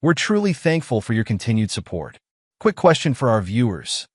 We're truly thankful for your continued support. Quick question for our viewers.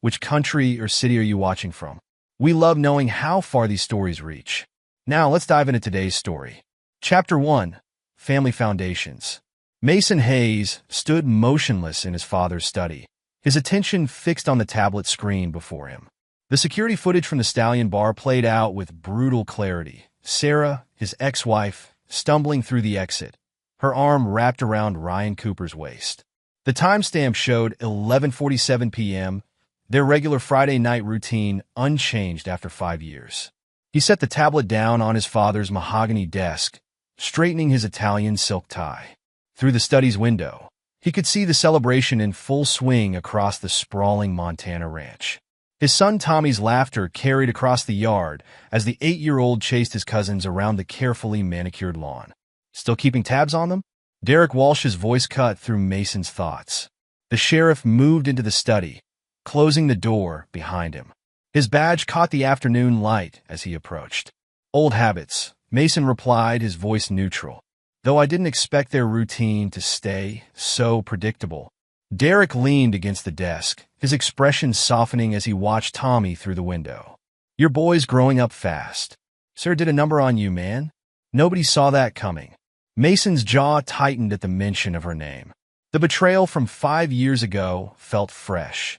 Which country or city are you watching from? We love knowing how far these stories reach. Now, let's dive into today's story. Chapter 1. Family Foundations. Mason Hayes stood motionless in his father's study, his attention fixed on the tablet screen before him. The security footage from the Stallion Bar played out with brutal clarity. Sarah, his ex-wife, stumbling through the exit, her arm wrapped around Ryan Cooper's waist. The timestamp showed 11:47 p.m., their regular Friday night routine unchanged after 5 years. He set the tablet down on his father's mahogany desk, straightening his Italian silk tie. Through the study's window, he could see the celebration in full swing across the sprawling Montana ranch. His son Tommy's laughter carried across the yard as the 8-year-old chased his cousins around the carefully manicured lawn. Still keeping tabs on them? Derek Walsh's voice cut through Mason's thoughts. The sheriff moved into the study, closing the door behind him. His badge caught the afternoon light as he approached. Old habits, Mason replied, his voice neutral. Though I didn't expect their routine to stay so predictable. Derek leaned against the desk, his expression softening as he watched Tommy through the window. Your boy's growing up fast. Sir did a number on you, man. Nobody saw that coming. Mason's jaw tightened at the mention of her name. The betrayal from 5 years ago felt fresh.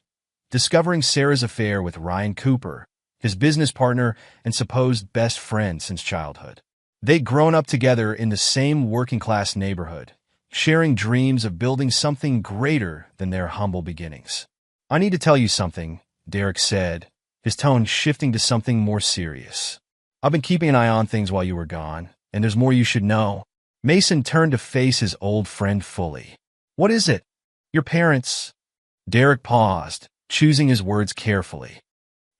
Discovering Sarah's affair with Ryan Cooper, his business partner and supposed best friend since childhood. They'd grown up together in the same working-class neighborhood, sharing dreams of building something greater than their humble beginnings. I need to tell you something, Derek said, his tone shifting to something more serious. I've been keeping an eye on things while you were gone, and there's more you should know. Mason turned to face his old friend fully. What is it? Your parents. Derek paused, choosing his words carefully.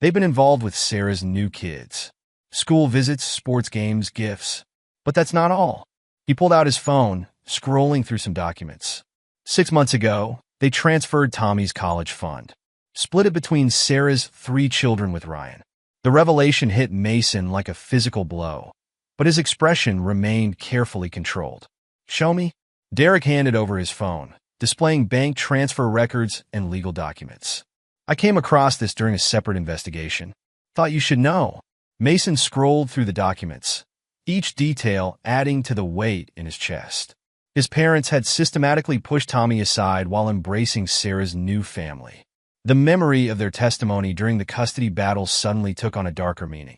They've been involved with Sarah's new kids. School visits, sports games, gifts. But that's not all. He pulled out his phone, scrolling through some documents. 6 months ago, they transferred Tommy's college fund, split it between Sarah's 3 children with Ryan. The revelation hit Mason like a physical blow, but his expression remained carefully controlled. Show me? Derek handed over his phone, displaying bank transfer records and legal documents. I came across this during a separate investigation. Thought you should know. Mason scrolled through the documents, each detail adding to the weight in his chest. His parents had systematically pushed Tommy aside while embracing Sarah's new family. The memory of their testimony during the custody battle suddenly took on a darker meaning.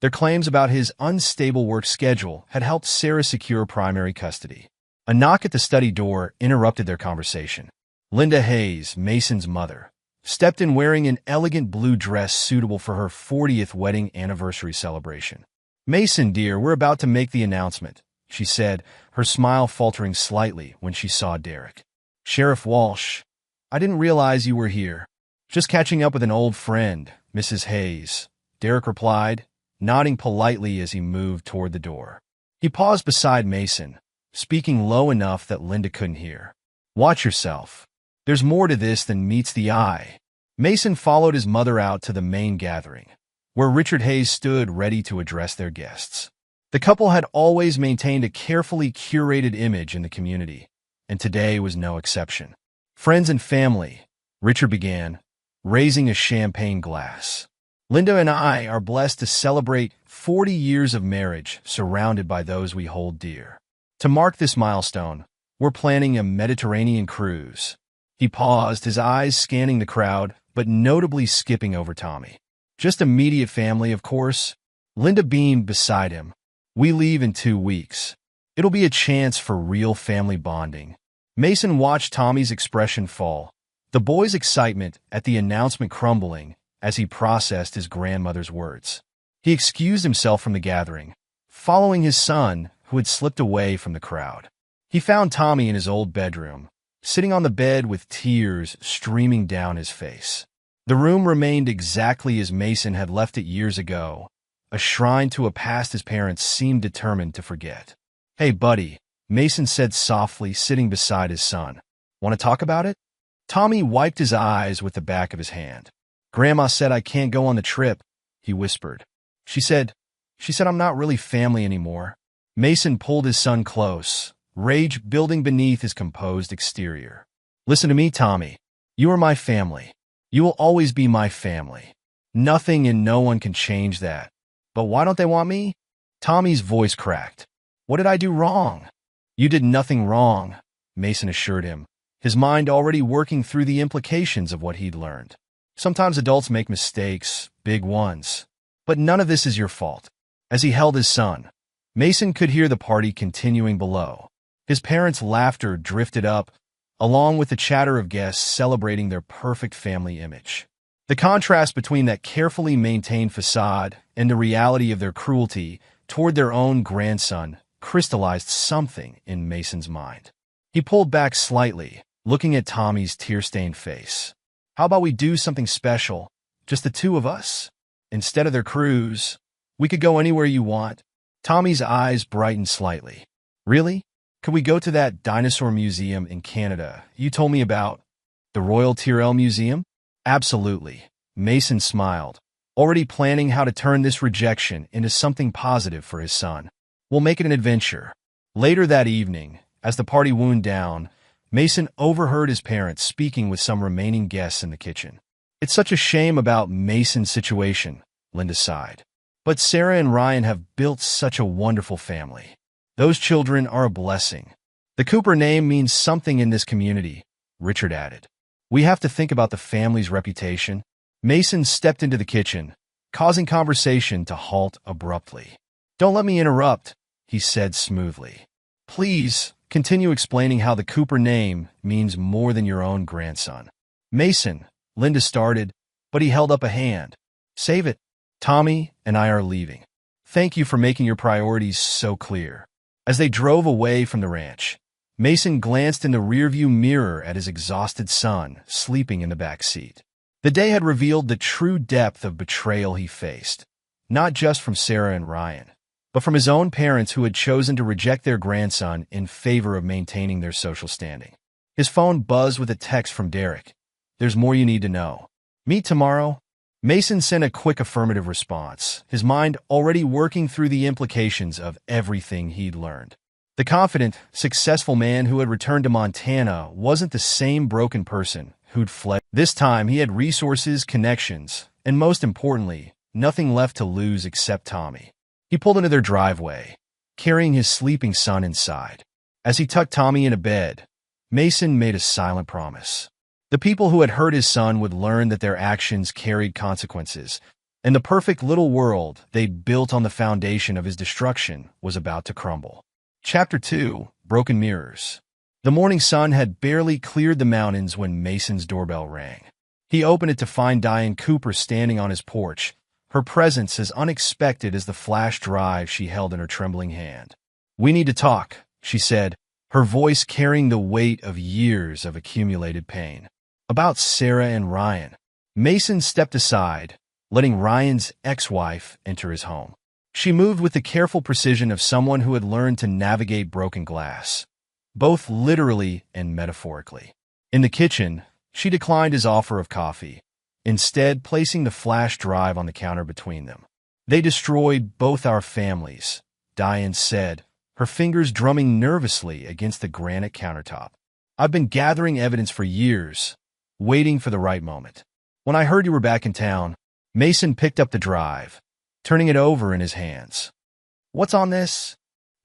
Their claims about his unstable work schedule had helped Sarah secure primary custody. A knock at the study door interrupted their conversation. Linda Hayes, Mason's mother, stepped in wearing an elegant blue dress suitable for her 40th wedding anniversary celebration. Mason, dear, we're about to make the announcement, she said, her smile faltering slightly when she saw Derek. Sheriff Walsh, I didn't realize you were here. Just catching up with an old friend, Mrs. Hayes, Derek replied, nodding politely as he moved toward the door. He paused beside Mason, speaking low enough that Linda couldn't hear. Watch yourself. There's more to this than meets the eye. Mason followed his mother out to the main gathering, where Richard Hayes stood ready to address their guests. The couple had always maintained a carefully curated image in the community, and today was no exception. Friends and family, Richard began, raising a champagne glass. Linda and I are blessed to celebrate 40 years of marriage surrounded by those we hold dear. To mark this milestone, we're planning a Mediterranean cruise. He paused, his eyes scanning the crowd, but notably skipping over Tommy. Just immediate family, of course. Linda beamed beside him. We leave in 2 weeks. It'll be a chance for real family bonding. Mason watched Tommy's expression fall, the boy's excitement at the announcement crumbling as he processed his grandmother's words. He excused himself from the gathering, following his son, who had slipped away from the crowd. He found Tommy in his old bedroom, sitting on the bed with tears streaming down his face. The room remained exactly as Mason had left it years ago, a shrine to a past his parents seemed determined to forget. Hey, buddy, Mason said softly, sitting beside his son. Want to talk about it? Tommy wiped his eyes with the back of his hand. Grandma said I can't go on the trip, he whispered. She said I'm not really family anymore. Mason pulled his son close, rage building beneath his composed exterior. Listen to me, Tommy. You are my family. You will always be my family. Nothing and no one can change that. But why don't they want me? Tommy's voice cracked. What did I do wrong? You did nothing wrong, Mason assured him, his mind already working through the implications of what he'd learned. Sometimes adults make mistakes, big ones. But none of this is your fault. As he held his son, Mason could hear the party continuing below. His parents' laughter drifted up, along with the chatter of guests celebrating their perfect family image. The contrast between that carefully maintained facade and the reality of their cruelty toward their own grandson crystallized something in Mason's mind. He pulled back slightly, looking at Tommy's tear-stained face. How about we do something special, just the two of us? Instead of their crews, we could go anywhere you want. Tommy's eyes brightened slightly. Really? Could we go to that dinosaur museum in Canada you told me about? The Royal Tyrrell Museum? Absolutely. Mason smiled, already planning how to turn this rejection into something positive for his son. We'll make it an adventure. Later that evening, as the party wound down, Mason overheard his parents speaking with some remaining guests in the kitchen. It's such a shame about Mason's situation, Linda sighed. But Sarah and Ryan have built such a wonderful family. Those children are a blessing. The Cooper name means something in this community, Richard added. We have to think about the family's reputation. Mason stepped into the kitchen, causing conversation to halt abruptly. Don't let me interrupt, he said smoothly. Please, continue explaining how the Cooper name means more than your own grandson. Mason, Linda started, but he held up a hand. Save it. Tommy and I are leaving. Thank you for making your priorities so clear. As they drove away from the ranch, Mason glanced in the rearview mirror at his exhausted son sleeping in the back seat. The day had revealed the true depth of betrayal he faced, not just from Sarah and Ryan, but from his own parents who had chosen to reject their grandson in favor of maintaining their social standing. His phone buzzed with a text from Derek. There's more you need to know. Meet tomorrow. Mason sent a quick affirmative response, his mind already working through the implications of everything he'd learned. The confident, successful man who had returned to Montana wasn't the same broken person who'd fled. This time he had resources, connections, and most importantly, nothing left to lose except Tommy. He pulled into their driveway, carrying his sleeping son inside. As he tucked Tommy into bed, Mason made a silent promise. The people who had hurt his son would learn that their actions carried consequences, and the perfect little world they'd built on the foundation of his destruction was about to crumble. Chapter 2: Broken Mirrors. The morning sun had barely cleared the mountains when Mason's doorbell rang. He opened it to find Diane Cooper standing on his porch, her presence as unexpected as the flash drive she held in her trembling hand. We need to talk, she said, her voice carrying the weight of years of accumulated pain. About Sarah and Ryan. Mason stepped aside, letting Ryan's ex-wife enter his home. She moved with the careful precision of someone who had learned to navigate broken glass, both literally and metaphorically. In the kitchen, she declined his offer of coffee, instead placing the flash drive on the counter between them. They destroyed both our families, Diane said, her fingers drumming nervously against the granite countertop. I've been gathering evidence for years, waiting for the right moment. When I heard you were back in town, Mason picked up the drive, turning it over in his hands. What's on this?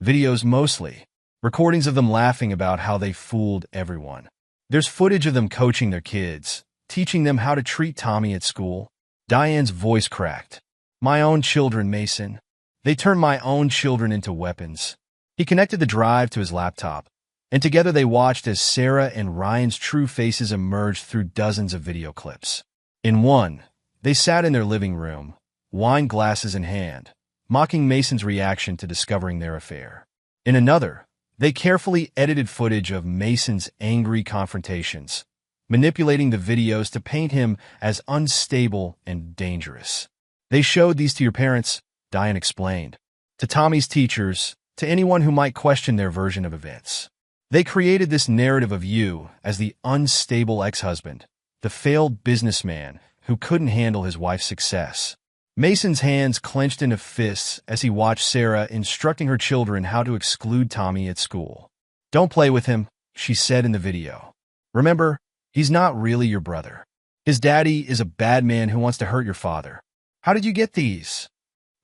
Videos mostly. Recordings of them laughing about how they fooled everyone. There's footage of them coaching their kids, teaching them how to treat Tommy at school. Diane's voice cracked. My own children, Mason. They turned my own children into weapons. He connected the drive to his laptop, and together they watched as Sarah and Ryan's true faces emerged through dozens of video clips. In one, they sat in their living room, wine glasses in hand, mocking Mason's reaction to discovering their affair. In another, they carefully edited footage of Mason's angry confrontations, manipulating the videos to paint him as unstable and dangerous. They showed these to your parents, Diane explained, to Tommy's teachers, to anyone who might question their version of events. They created this narrative of you as the unstable ex-husband, the failed businessman who couldn't handle his wife's success. Mason's hands clenched into fists as he watched Sarah instructing her children how to exclude Tommy at school. Don't play with him, she said in the video. Remember, he's not really your brother. His daddy is a bad man who wants to hurt your father. How did you get these?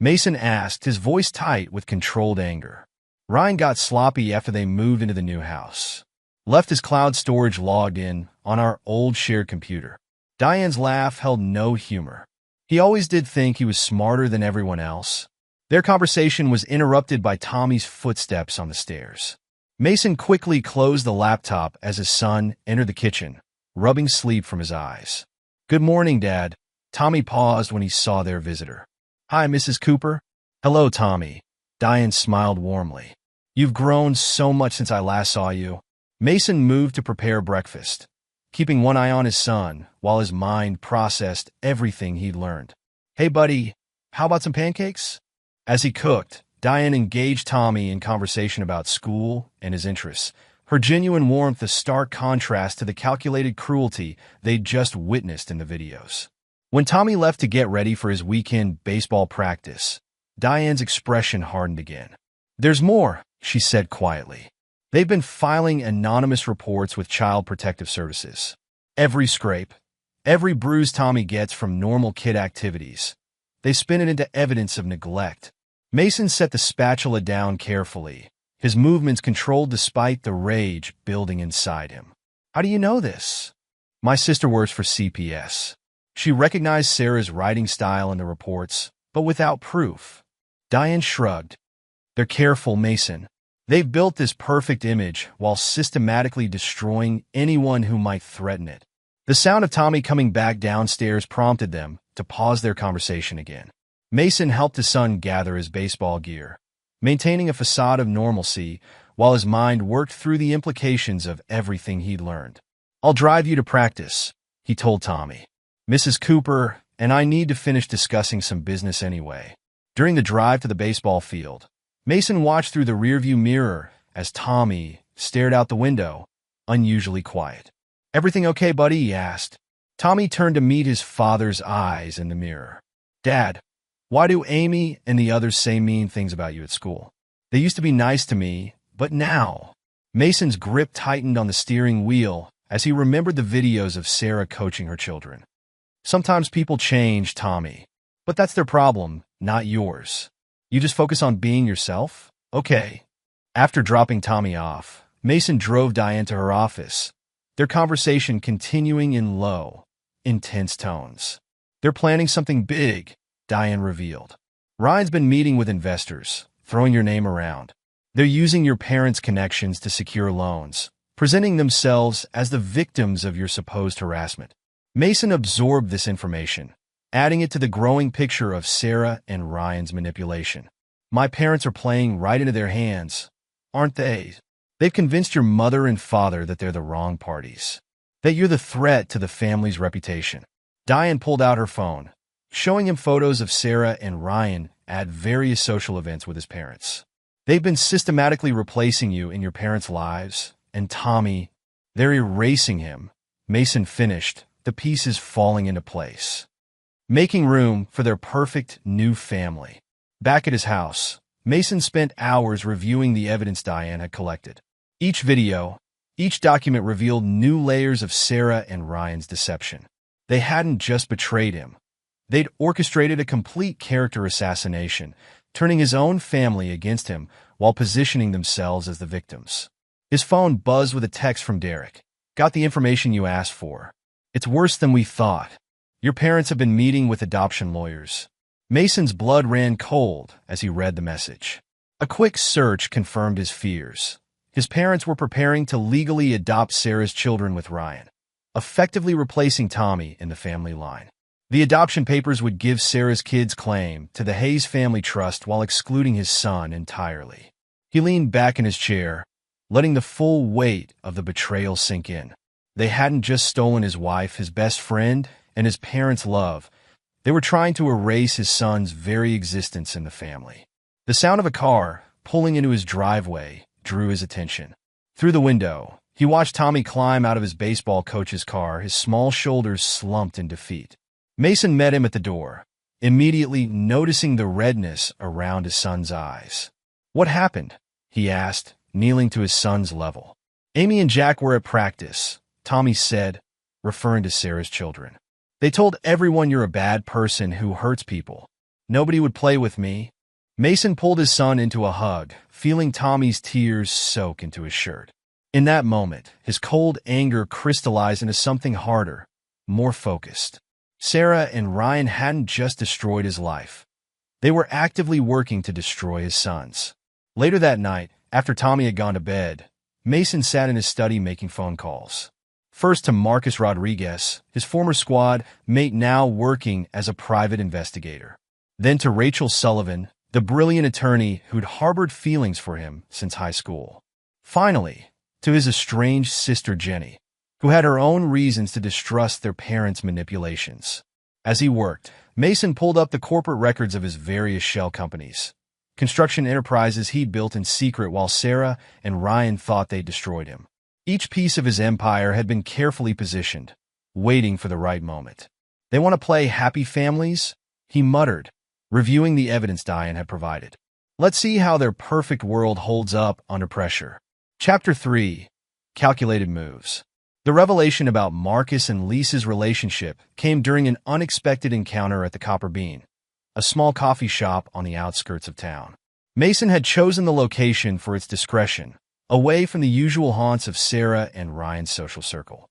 Mason asked, his voice tight with controlled anger. Ryan got sloppy after they moved into the new house. Left his cloud storage logged in on our old shared computer. Diane's laugh held no humor. He always did think he was smarter than everyone else. Their conversation was interrupted by Tommy's footsteps on the stairs. Mason quickly closed the laptop as his son entered the kitchen, rubbing sleep from his eyes. Good morning, Dad. Tommy paused when he saw their visitor. Hi, Mrs. Cooper. Hello, Tommy. Diane smiled warmly. You've grown so much since I last saw you. Mason moved to prepare breakfast, keeping one eye on his son while his mind processed everything he'd learned. Hey, buddy, how about some pancakes? As he cooked, Diane engaged Tommy in conversation about school and his interests, her genuine warmth a stark contrast to the calculated cruelty they'd just witnessed in the videos. When Tommy left to get ready for his weekend baseball practice, Diane's expression hardened again. There's more, she said quietly. They've been filing anonymous reports with Child Protective Services. Every scrape, every bruise Tommy gets from normal kid activities, they spin it into evidence of neglect. Mason set the spatula down carefully, his movements controlled despite the rage building inside him. How do you know this? My sister works for CPS. She recognized Sarah's writing style in the reports, but without proof. Diane shrugged. They're careful, Mason. They've built this perfect image while systematically destroying anyone who might threaten it. The sound of Tommy coming back downstairs prompted them to pause their conversation again. Mason helped his son gather his baseball gear, maintaining a facade of normalcy while his mind worked through the implications of everything he'd learned. I'll drive you to practice, he told Tommy. Mrs. Cooper and I need to finish discussing some business anyway. During the drive to the baseball field, Mason watched through the rearview mirror as Tommy stared out the window, unusually quiet. Everything okay, buddy? He asked. Tommy turned to meet his father's eyes in the mirror. Dad, why do Amy and the others say mean things about you at school? They used to be nice to me, but now... Mason's grip tightened on the steering wheel as he remembered the videos of Sarah coaching her children. Sometimes people change, Tommy, but that's their problem, not yours. You just focus on being yourself? Okay. After dropping Tommy off, Mason drove Diane to her office, their conversation continuing in low, intense tones. They're planning something big, Diane revealed. Ryan's been meeting with investors, throwing your name around. They're using your parents' connections to secure loans, presenting themselves as the victims of your supposed harassment. Mason absorbed this information, adding it to the growing picture of Sarah and Ryan's manipulation. My parents are playing right into their hands, aren't they? They've convinced your mother and father that they're the wrong parties, that you're the threat to the family's reputation. Diane pulled out her phone, showing him photos of Sarah and Ryan at various social events with his parents. They've been systematically replacing you in your parents' lives, and Tommy, they're erasing him. Mason finished, the pieces falling into place, making room for their perfect new family. Back at his house, Mason spent hours reviewing the evidence Diane had collected. Each video, each document revealed new layers of Sarah and Ryan's deception. They hadn't just betrayed him. They'd orchestrated a complete character assassination, turning his own family against him while positioning themselves as the victims. His phone buzzed with a text from Derek. Got the information you asked for. It's worse than we thought. Your parents have been meeting with adoption lawyers. Mason's blood ran cold as he read the message. A quick search confirmed his fears. His parents were preparing to legally adopt Sarah's children with Ryan, effectively replacing Tommy in the family line. The adoption papers would give Sarah's kids claim to the Hayes family trust while excluding his son entirely. He leaned back in his chair, letting the full weight of the betrayal sink in. They hadn't just stolen his wife, his best friend, and his parents' love. They were trying to erase his son's very existence in the family. The sound of a car pulling into his driveway drew his attention. Through the window, he watched Tommy climb out of his baseball coach's car, his small shoulders slumped in defeat. Mason met him at the door, immediately noticing the redness around his son's eyes. What happened? He asked, kneeling to his son's level. Amy and Jack were at practice, Tommy said, referring to Sarah's children. They told everyone you're a bad person who hurts people. Nobody would play with me. Mason pulled his son into a hug, feeling Tommy's tears soak into his shirt. In that moment, his cold anger crystallized into something harder, more focused. Sarah and Ryan hadn't just destroyed his life. They were actively working to destroy his son's. Later that night, after Tommy had gone to bed, Mason sat in his study making phone calls. First to Marcus Rodriguez, his former squad mate now working as a private investigator. Then to Rachel Sullivan, the brilliant attorney who'd harbored feelings for him since high school. Finally, to his estranged sister Jenny, who had her own reasons to distrust their parents' manipulations. As he worked, Mason pulled up the corporate records of his various shell companies, construction enterprises he'd built in secret while Sarah and Ryan thought they'd destroyed him. Each piece of his empire had been carefully positioned, waiting for the right moment. "They want to play happy families?" he muttered, reviewing the evidence Diane had provided. "Let's see how their perfect world holds up under pressure." Chapter 3. Calculated Moves. The revelation about Marcus and Lisa's relationship came during an unexpected encounter at the Copper Bean, a small coffee shop on the outskirts of town. Mason had chosen the location for its discretion, away from the usual haunts of Sarah and Ryan's social circle.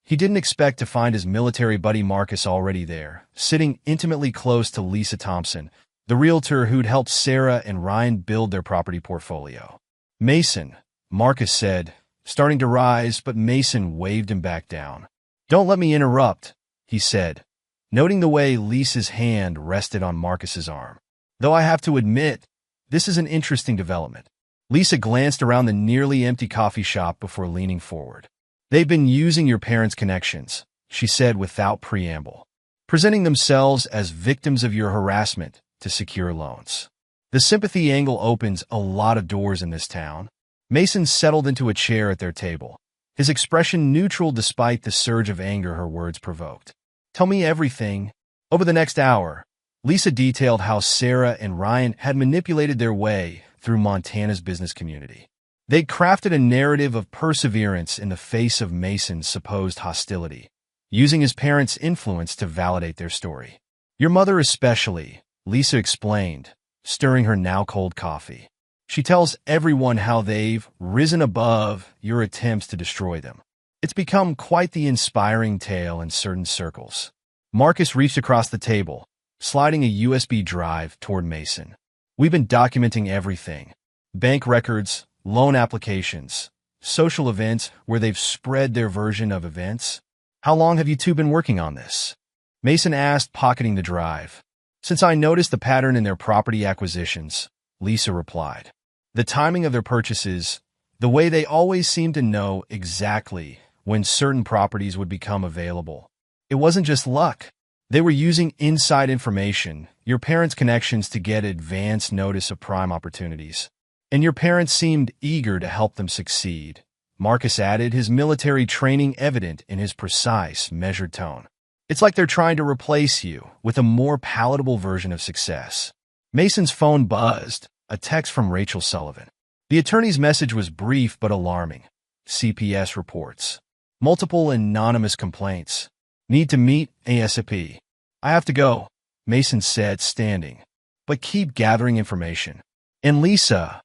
He didn't expect to find his military buddy Marcus already there, sitting intimately close to Lisa Thompson, the realtor who'd helped Sarah and Ryan build their property portfolio. "Mason," Marcus said, starting to rise, but Mason waved him back down. "Don't let me interrupt," he said, noting the way Lisa's hand rested on Marcus's arm. "Though I have to admit, this is an interesting development." Lisa glanced around the nearly empty coffee shop before leaning forward. "They've been using your parents' connections," she said without preamble, "presenting themselves as victims of your harassment to secure loans. The sympathy angle opens a lot of doors in this town." Mason settled into a chair at their table, his expression neutral despite the surge of anger her words provoked. "Tell me everything." Over the next hour, Lisa detailed how Sarah and Ryan had manipulated their way through Montana's business community. They'd crafted a narrative of perseverance in the face of Mason's supposed hostility, using his parents' influence to validate their story. "Your mother especially," Lisa explained, stirring her now-cold coffee. "She tells everyone how they've risen above your attempts to destroy them. It's become quite the inspiring tale in certain circles." Marcus reached across the table, sliding a USB drive toward Mason. "We've been documenting everything. Bank records, loan applications, social events where they've spread their version of events." "How long have you two been working on this?" Mason asked, pocketing the drive. "Since I noticed the pattern in their property acquisitions," Lisa replied. "The timing of their purchases, the way they always seemed to know exactly when certain properties would become available. It wasn't just luck. They were using inside information, your parents' connections, to get advance notice of prime opportunities. And your parents seemed eager to help them succeed," Marcus added, his military training evident in his precise, measured tone. "It's like they're trying to replace you with a more palatable version of success." Mason's phone buzzed, a text from Rachel Sullivan. The attorney's message was brief but alarming. CPS reports. "Multiple anonymous complaints. Need to meet ASAP." "I have to go," Mason said, standing. "But keep gathering information." "And Lisa,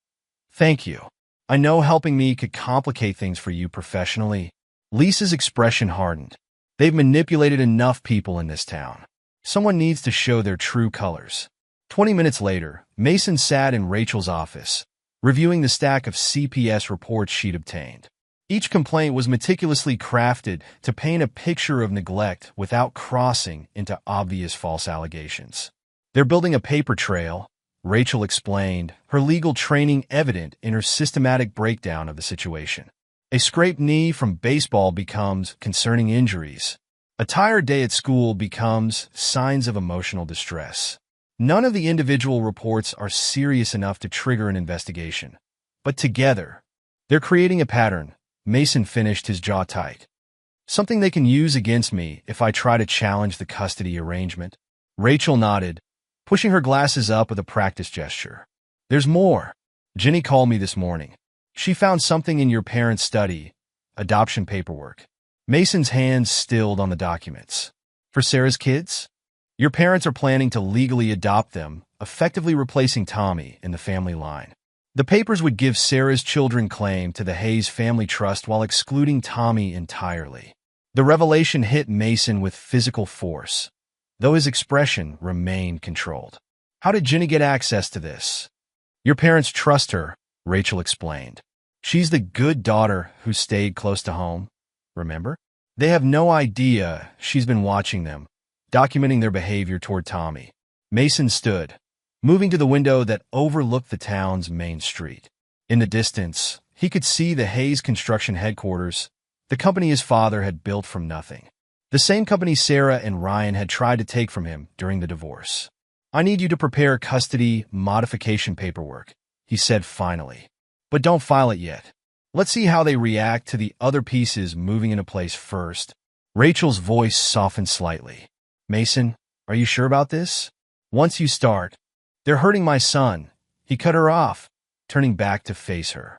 thank you. I know helping me could complicate things for you professionally." Lisa's expression hardened. "They've manipulated enough people in this town. Someone needs to show their true colors." 20 minutes later, Mason sat in Rachel's office, reviewing the stack of CPS reports she'd obtained. Each complaint was meticulously crafted to paint a picture of neglect without crossing into obvious false allegations. "They're building a paper trail," Rachel explained, her legal training evident in her systematic breakdown of the situation. "A scraped knee from baseball becomes concerning injuries. A tired day at school becomes signs of emotional distress. None of the individual reports are serious enough to trigger an investigation. But together, they're creating a pattern." Mason finished, his jaw tight. "Something they can use against me if I try to challenge the custody arrangement." Rachel nodded, pushing her glasses up with a practice gesture. "There's more. Jenny called me this morning. She found something in your parents' study, adoption paperwork. Mason's hands stilled on the documents. For Sarah's kids? Your parents are planning to legally adopt them, effectively replacing Tommy in the family line. The papers would give Sarah's children claim to the Hayes family trust while excluding Tommy entirely. The revelation hit Mason with physical force, though his expression remained controlled. How did Jenny get access to this? Your parents trust her, Rachel explained. She's the good daughter who stayed close to home, remember? They have no idea she's been watching them, documenting their behavior toward Tommy. Mason stood, moving to the window that overlooked the town's main street. In the distance, he could see the Hayes Construction headquarters, the company his father had built from nothing. The same company Sarah and Ryan had tried to take from him during the divorce. I need you to prepare custody modification paperwork, he said finally. But don't file it yet. Let's see how they react to the other pieces moving into place first. Rachel's voice softened slightly. Mason, are you sure about this? Once you start, they're hurting my son. He cut her off, turning back to face her.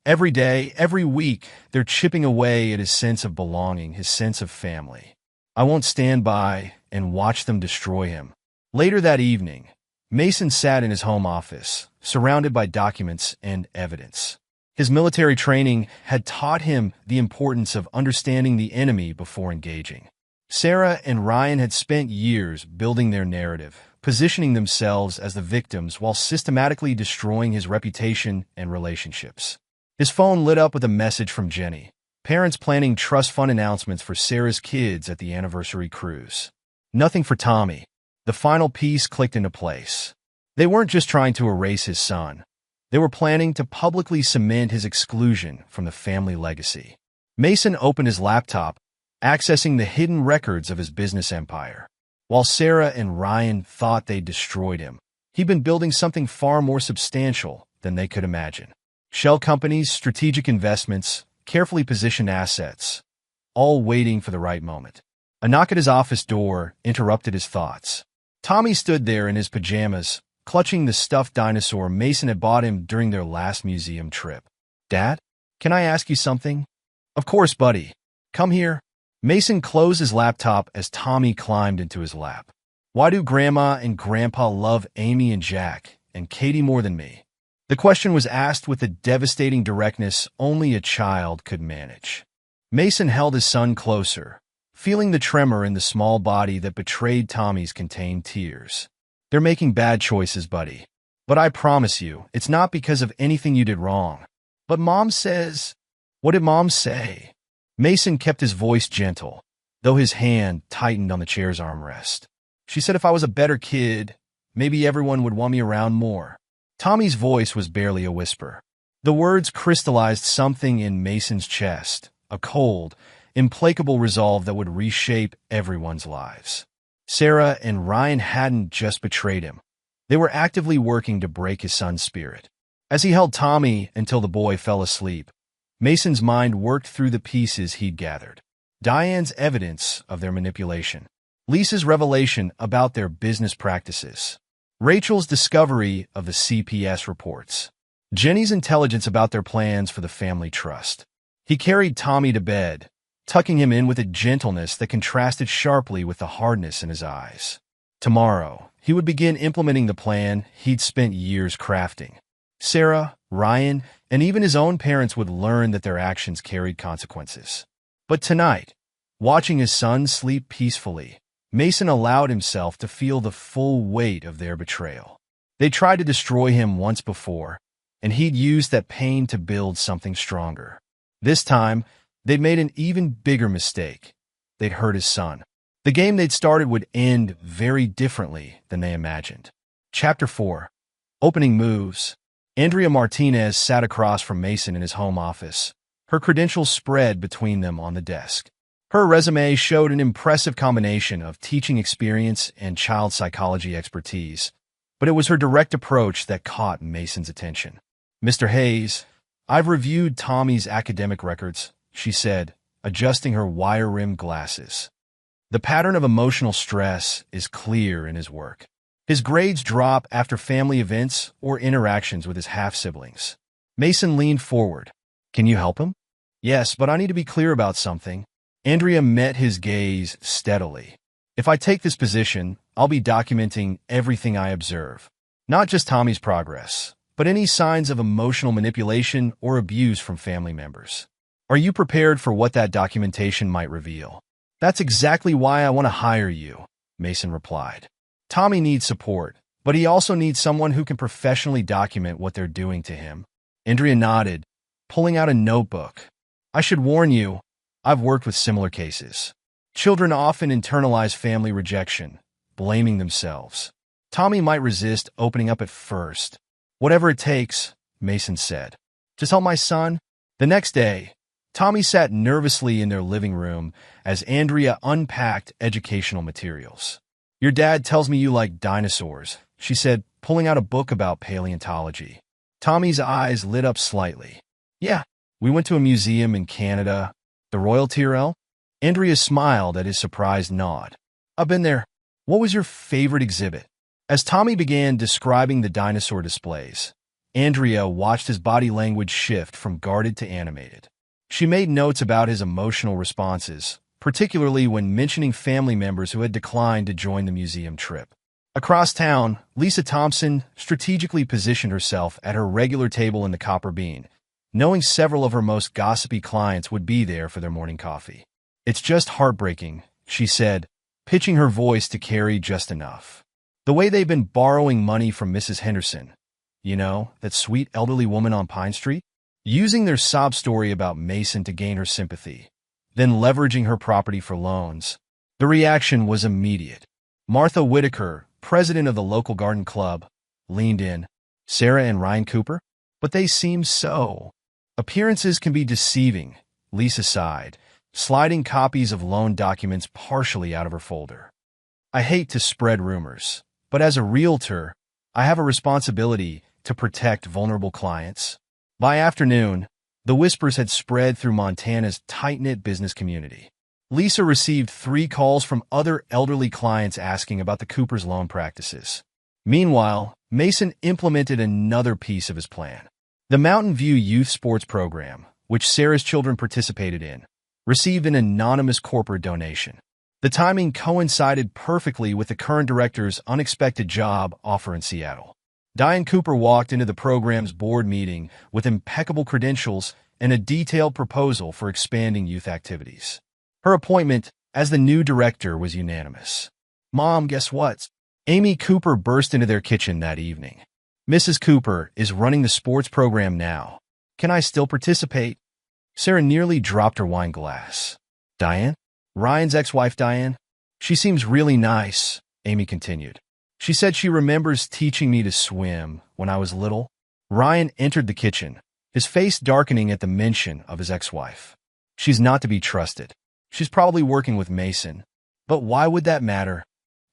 Every day, every week, they're chipping away at his sense of belonging, his sense of family. I won't stand by and watch them destroy him. Later that evening, Mason sat in his home office, surrounded by documents and evidence. His military training had taught him the importance of understanding the enemy before engaging. Sarah and Ryan had spent years building their narrative, positioning themselves as the victims while systematically destroying his reputation and relationships. His phone lit up with a message from Jenny. Parents planning trust fund announcements for Sarah's kids at the anniversary cruise. Nothing for Tommy. The final piece clicked into place. They weren't just trying to erase his son. They were planning to publicly cement his exclusion from the family legacy. Mason opened his laptop, accessing the hidden records of his business empire. While Sarah and Ryan thought they'd destroyed him, he'd been building something far more substantial than they could imagine. Shell companies, strategic investments, carefully positioned assets, all waiting for the right moment. A knock at his office door interrupted his thoughts. Tommy stood there in his pajamas, clutching the stuffed dinosaur Mason had bought him during their last museum trip. Dad, can I ask you something? Of course, buddy. Come here. Mason closed his laptop as Tommy climbed into his lap. Why do Grandma and Grandpa love Amy and Jack and Katie more than me? The question was asked with the devastating directness only a child could manage. Mason held his son closer, feeling the tremor in the small body that betrayed Tommy's contained tears. They're making bad choices, buddy. But I promise you, it's not because of anything you did wrong. But Mom says... What did Mom say? Mason kept his voice gentle, though his hand tightened on the chair's armrest. She said if I was a better kid, maybe everyone would want me around more. Tommy's voice was barely a whisper. The words crystallized something in Mason's chest, a cold, implacable resolve that would reshape everyone's lives. Sarah and Ryan hadn't just betrayed him. They were actively working to break his son's spirit. As he held Tommy until the boy fell asleep, Mason's mind worked through the pieces he'd gathered. Diane's evidence of their manipulation. Lisa's revelation about their business practices. Rachel's discovery of the CPS reports. Jenny's intelligence about their plans for the family trust. He carried Tommy to bed, tucking him in with a gentleness that contrasted sharply with the hardness in his eyes. Tomorrow, he would begin implementing the plan he'd spent years crafting. Sarah, Ryan, and even his own parents would learn that their actions carried consequences. But tonight, watching his son sleep peacefully, Mason allowed himself to feel the full weight of their betrayal. They tried to destroy him once before, and he'd used that pain to build something stronger. This time, they'd made an even bigger mistake. They'd hurt his son. The game they'd started would end very differently than they imagined. Chapter 4. Opening Moves. Andrea Martinez sat across from Mason in his home office, her credentials spread between them on the desk. Her resume showed an impressive combination of teaching experience and child psychology expertise, but it was her direct approach that caught Mason's attention. Mr. Hayes, I've reviewed Tommy's academic records, she said, adjusting her wire-rimmed glasses. The pattern of emotional stress is clear in his work. His grades drop after family events or interactions with his half-siblings. Mason leaned forward. Can you help him? Yes, but I need to be clear about something. Andrea met his gaze steadily. If I take this position, I'll be documenting everything I observe. Not just Tommy's progress, but any signs of emotional manipulation or abuse from family members. Are you prepared for what that documentation might reveal? That's exactly why I want to hire you, Mason replied. Tommy needs support, but he also needs someone who can professionally document what they're doing to him. Andrea nodded, pulling out a notebook. I should warn you, I've worked with similar cases. Children often internalize family rejection, blaming themselves. Tommy might resist opening up at first. Whatever it takes, Mason said. To tell my son? The next day, Tommy sat nervously in their living room as Andrea unpacked educational materials. Your dad tells me you like dinosaurs, she said, pulling out a book about paleontology. Tommy's eyes lit up slightly. Yeah, we went to a museum in Canada. The Royal Tyrrell? Andrea smiled at his surprised nod. I've been there. What was your favorite exhibit? As Tommy began describing the dinosaur displays, Andrea watched his body language shift from guarded to animated. She made notes about his emotional responses, particularly when mentioning family members who had declined to join the museum trip. Across town, Lisa Thompson strategically positioned herself at her regular table in the Copper Bean, knowing several of her most gossipy clients would be there for their morning coffee. It's just heartbreaking, she said, pitching her voice to carry just enough. The way they've been borrowing money from Mrs. Henderson, you know, that sweet elderly woman on Pine Street, using their sob story about Mason to gain her sympathy, then leveraging her property for loans. The reaction was immediate. Martha Whitaker, president of the local garden club, leaned in. Sarah and Ryan Cooper? But they seem so. Appearances can be deceiving, Lisa sighed, sliding copies of loan documents partially out of her folder. I hate to spread rumors, but as a realtor, I have a responsibility to protect vulnerable clients. By afternoon, the whispers had spread through Montana's tight-knit business community. Lisa received 3 calls from other elderly clients asking about the Cooper's loan practices. Meanwhile, Mason implemented another piece of his plan. The Mountain View Youth Sports Program, which Sarah's children participated in, received an anonymous corporate donation. The timing coincided perfectly with the current director's unexpected job offer in Seattle. Diane Cooper walked into the program's board meeting with impeccable credentials and a detailed proposal for expanding youth activities. Her appointment as the new director was unanimous. Mom, guess what? Amy Cooper burst into their kitchen that evening. Mrs. Cooper is running the sports program now. Can I still participate? Sarah nearly dropped her wine glass. Diane? Ryan's ex-wife, Diane? She seems really nice, Amy continued. She said she remembers teaching me to swim when I was little. Ryan entered the kitchen, his face darkening at the mention of his ex-wife. She's not to be trusted. She's probably working with Mason. But why would that matter?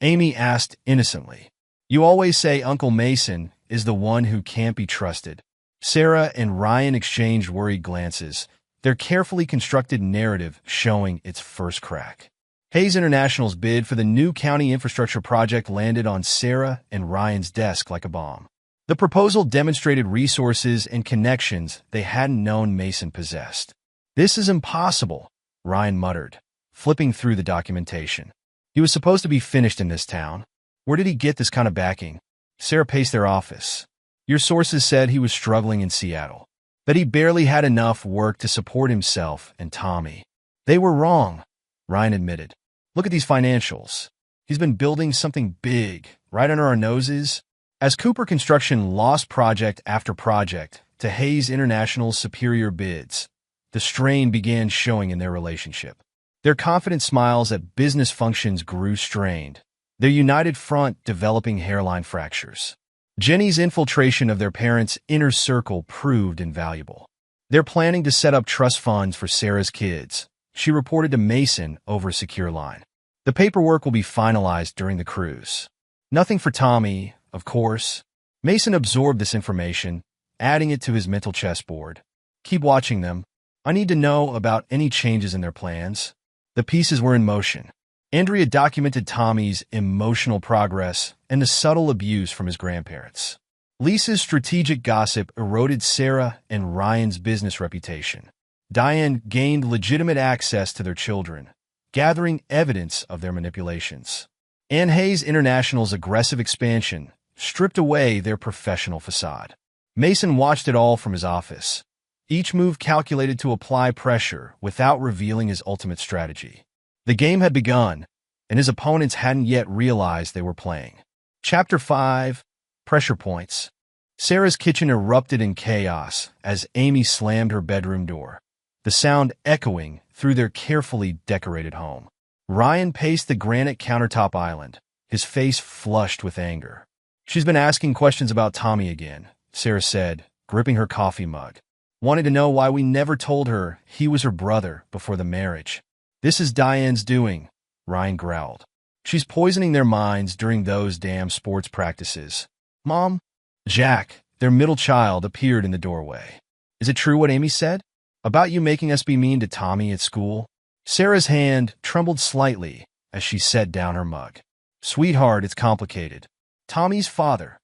Amy asked innocently. You always say Uncle Mason is the one who can't be trusted. Sarah and Ryan exchanged worried glances, their carefully constructed narrative showing its first crack. Hayes International's bid for the new county infrastructure project landed on Sarah and Ryan's desk like a bomb. The proposal demonstrated resources and connections they hadn't known Mason possessed. This is impossible, Ryan muttered, flipping through the documentation. He was supposed to be finished in this town. Where did he get this kind of backing? Sarah paced their office. Your sources said he was struggling in Seattle, that he barely had enough work to support himself and Tommy. They were wrong, Ryan admitted. Look at these financials. He's been building something big, right under our noses. As Cooper Construction lost project after project to Hayes International's superior bids, the strain began showing in their relationship. Their confident smiles at business functions grew strained, their united front developing hairline fractures. Jenny's infiltration of their parents' inner circle proved invaluable. They're planning to set up trust funds for Sarah's kids, she reported to Mason over a secure line. The paperwork will be finalized during the cruise. Nothing for Tommy, of course. Mason absorbed this information, adding it to his mental chessboard. Keep watching them. I need to know about any changes in their plans. The pieces were in motion. Andrea documented Tommy's emotional progress and the subtle abuse from his grandparents. Lisa's strategic gossip eroded Sarah and Ryan's business reputation. Diane gained legitimate access to their children, gathering evidence of their manipulations. Anne Hayes International's aggressive expansion stripped away their professional facade. Mason watched it all from his office, each move calculated to apply pressure without revealing his ultimate strategy. The game had begun, and his opponents hadn't yet realized they were playing. Chapter 5: Pressure Points. Sarah's kitchen erupted in chaos as Amy slammed her bedroom door, the sound echoing through their carefully decorated home. Ryan paced the granite countertop island, his face flushed with anger. "She's been asking questions about Tommy again," Sarah said, gripping her coffee mug. "Wanted to know why we never told her he was her brother before the marriage." "This is Diane's doing," Ryan growled. "She's poisoning their minds during those damn sports practices." "Mom?" Jack, their middle child, appeared in the doorway. "Is it true what Amy said? About you making us be mean to Tommy at school?" Sarah's hand trembled slightly as she set down her mug. "Sweetheart, it's complicated. Tommy's father."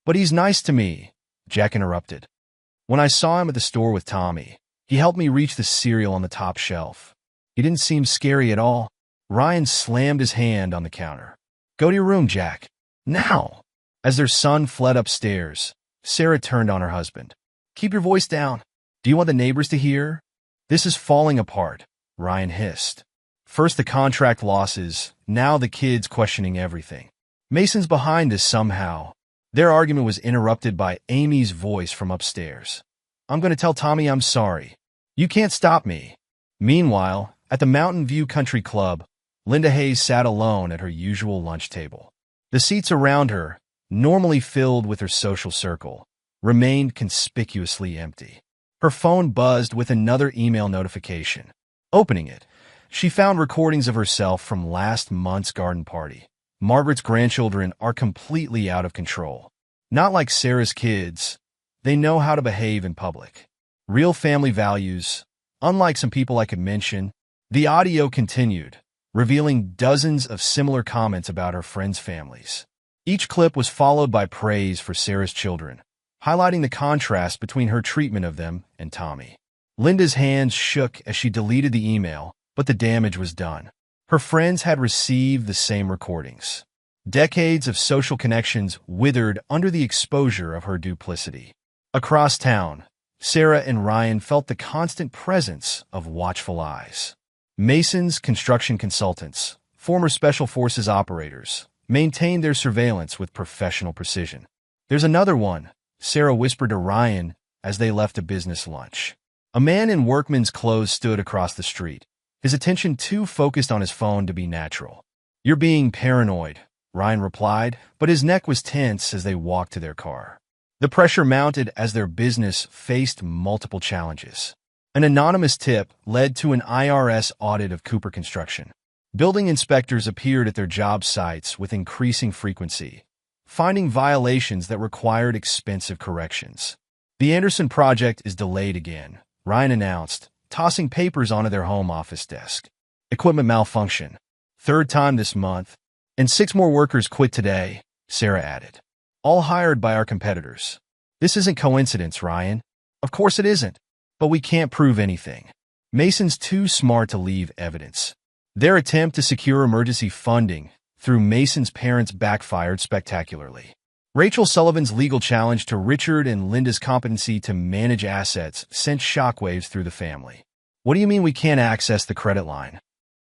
"But he's nice to me," Jack interrupted. "When I saw him at the store with Tommy, he helped me reach the cereal on the top shelf. He didn't seem scary at all." Ryan slammed his hand on the counter. "Go to your room, Jack. Now!" As their son fled upstairs, Sarah turned on her husband. "Keep your voice down. Do you want the neighbors to hear?" "This is falling apart," Ryan hissed. "First the contract losses, now the kids questioning everything. Mason's behind this somehow." Their argument was interrupted by Amy's voice from upstairs. "I'm going to tell Tommy I'm sorry. You can't stop me." Meanwhile, at the Mountain View Country Club, Linda Hayes sat alone at her usual lunch table. The seats around her, normally filled with her social circle, remained conspicuously empty. Her phone buzzed with another email notification. Opening it, she found recordings of herself from last month's garden party. Margaret's grandchildren are completely out of control. Not like Sarah's kids, they know how to behave in public. Real family values, unlike some people I could mention. The audio continued, revealing dozens of similar comments about her friends' families. Each clip was followed by praise for Sarah's children, highlighting the contrast between her treatment of them and Tommy. Linda's hands shook as she deleted the email, but the damage was done. Her friends had received the same recordings. Decades of social connections withered under the exposure of her duplicity. Across town, Sarah and Ryan felt the constant presence of watchful eyes. Mason's construction consultants, former Special Forces operators, maintained their surveillance with professional precision. "There's another one," Sarah whispered to Ryan as they left a business lunch. A man in workman's clothes stood across the street, his attention too focused on his phone to be natural. "You're being paranoid," Ryan replied, but his neck was tense as they walked to their car. The pressure mounted as their business faced multiple challenges. An anonymous tip led to an IRS audit of Cooper Construction. Building inspectors appeared at their job sites with increasing frequency, finding violations that required expensive corrections. "The Anderson project is delayed again," Ryan announced, tossing papers onto their home office desk. "Equipment malfunction. Third time this month. And 6 more workers quit today," Sarah added. "All hired by our competitors." "This isn't coincidence, Ryan." "Of course it isn't. But we can't prove anything. Mason's too smart to leave evidence." Their attempt to secure emergency funding through Mason's parents backfired spectacularly. Rachel Sullivan's legal challenge to Richard and Linda's competency to manage assets sent shockwaves through the family. "What do you mean we can't access the credit line?"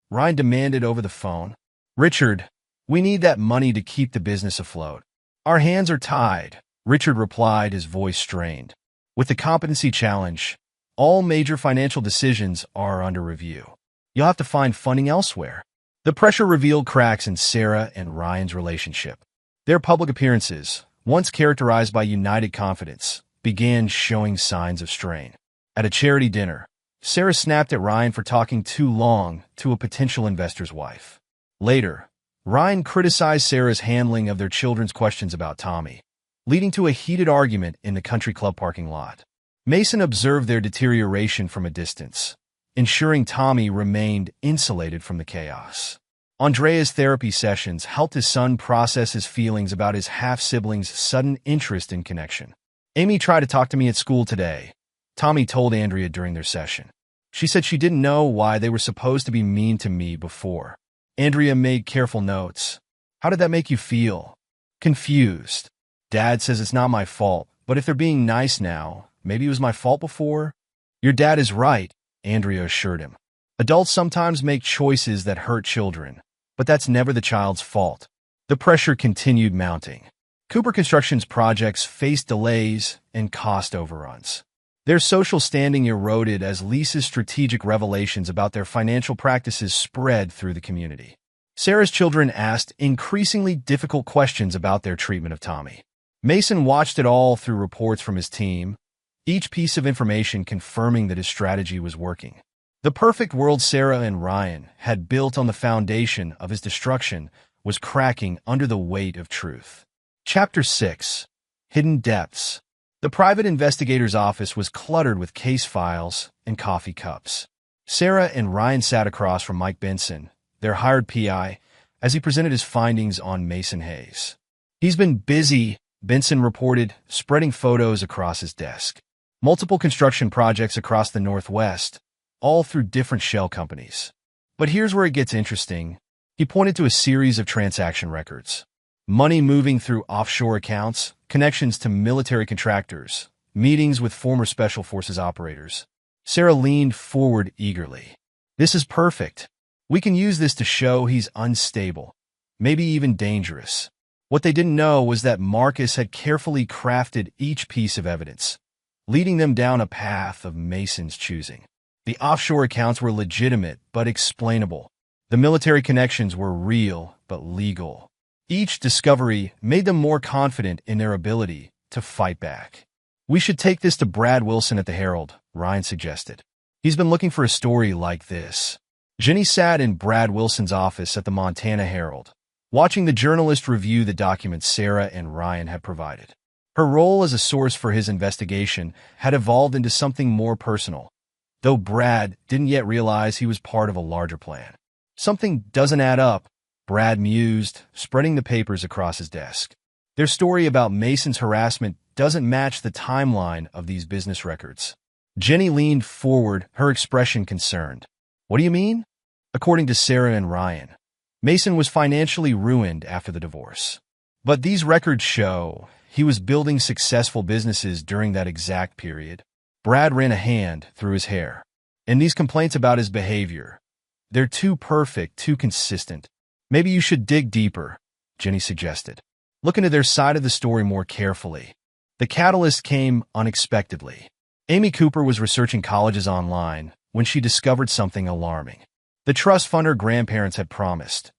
Ryan demanded over the phone. "Richard, we need that money to keep the business afloat." "Our hands are tied," Richard replied, his voice strained. "With the competency challenge, all major financial decisions are under review. You'll have to find funding elsewhere." The pressure revealed cracks in Sarah and Ryan's relationship. Their public appearances, once characterized by united confidence, began showing signs of strain. At a charity dinner, Sarah snapped at Ryan for talking too long to a potential investor's wife. Later, Ryan criticized Sarah's handling of their children's questions about Tommy, leading to a heated argument in the country club parking lot. Mason observed their deterioration from a distance, ensuring Tommy remained insulated from the chaos. Andrea's therapy sessions helped his son process his feelings about his half-sibling's sudden interest in connection. Amy tried to talk to me at school today, Tommy told Andrea during their session. She said she didn't know why they were supposed to be mean to me before. Andrea made careful notes. How did that make you feel? Confused. Dad says it's not my fault, but if they're being nice now, maybe it was my fault before? Your dad is right, Andrea assured him. Adults sometimes make choices that hurt children, but that's never the child's fault. The pressure continued mounting. Cooper Construction's projects faced delays and cost overruns. Their social standing eroded as Lisa's strategic revelations about their financial practices spread through the community. Sarah's children asked increasingly difficult questions about their treatment of Tommy. Mason watched it all through reports from his team, each piece of information confirming that his strategy was working. The perfect world Sarah and Ryan had built on the foundation of his destruction was cracking under the weight of truth. Chapter 6. Hidden Depths. The private investigator's office was cluttered with case files and coffee cups. Sarah and Ryan sat across from Mike Benson, their hired PI, as he presented his findings on Mason Hayes. He's been busy, Benson reported, spreading photos across his desk. Multiple construction projects across the Northwest, all through different shell companies. But here's where it gets interesting. He pointed to a series of transaction records. Money moving through offshore accounts, connections to military contractors, meetings with former Special Forces operators. Sarah leaned forward eagerly. This is perfect. We can use this to show he's unstable, maybe even dangerous. What they didn't know was that Marcus had carefully crafted each piece of evidence, leading them down a path of Mason's choosing. The offshore accounts were legitimate but explainable. The military connections were real but legal. Each discovery made them more confident in their ability to fight back. We should take this to Brad Wilson at the Herald, Ryan suggested. He's been looking for a story like this. Jenny sat in Brad Wilson's office at the Montana Herald, watching the journalist review the documents Sarah and Ryan had provided. Her role as a source for his investigation had evolved into something more personal, though Brad didn't yet realize he was part of a larger plan. Something doesn't add up, Brad mused, spreading the papers across his desk. Their story about Mason's harassment doesn't match the timeline of these business records. Jenny leaned forward, her expression concerned. What do you mean? According to Sarah and Ryan, Mason was financially ruined after the divorce. But these records show he was building successful businesses during that exact period. Brad ran a hand through his hair. And these complaints about his behavior, they're too perfect, too consistent. Maybe you should dig deeper, Jenny suggested. Look into their side of the story more carefully. The catalyst came unexpectedly. Amy Cooper was researching colleges online when she discovered something alarming. The trust fund her grandparents had promised,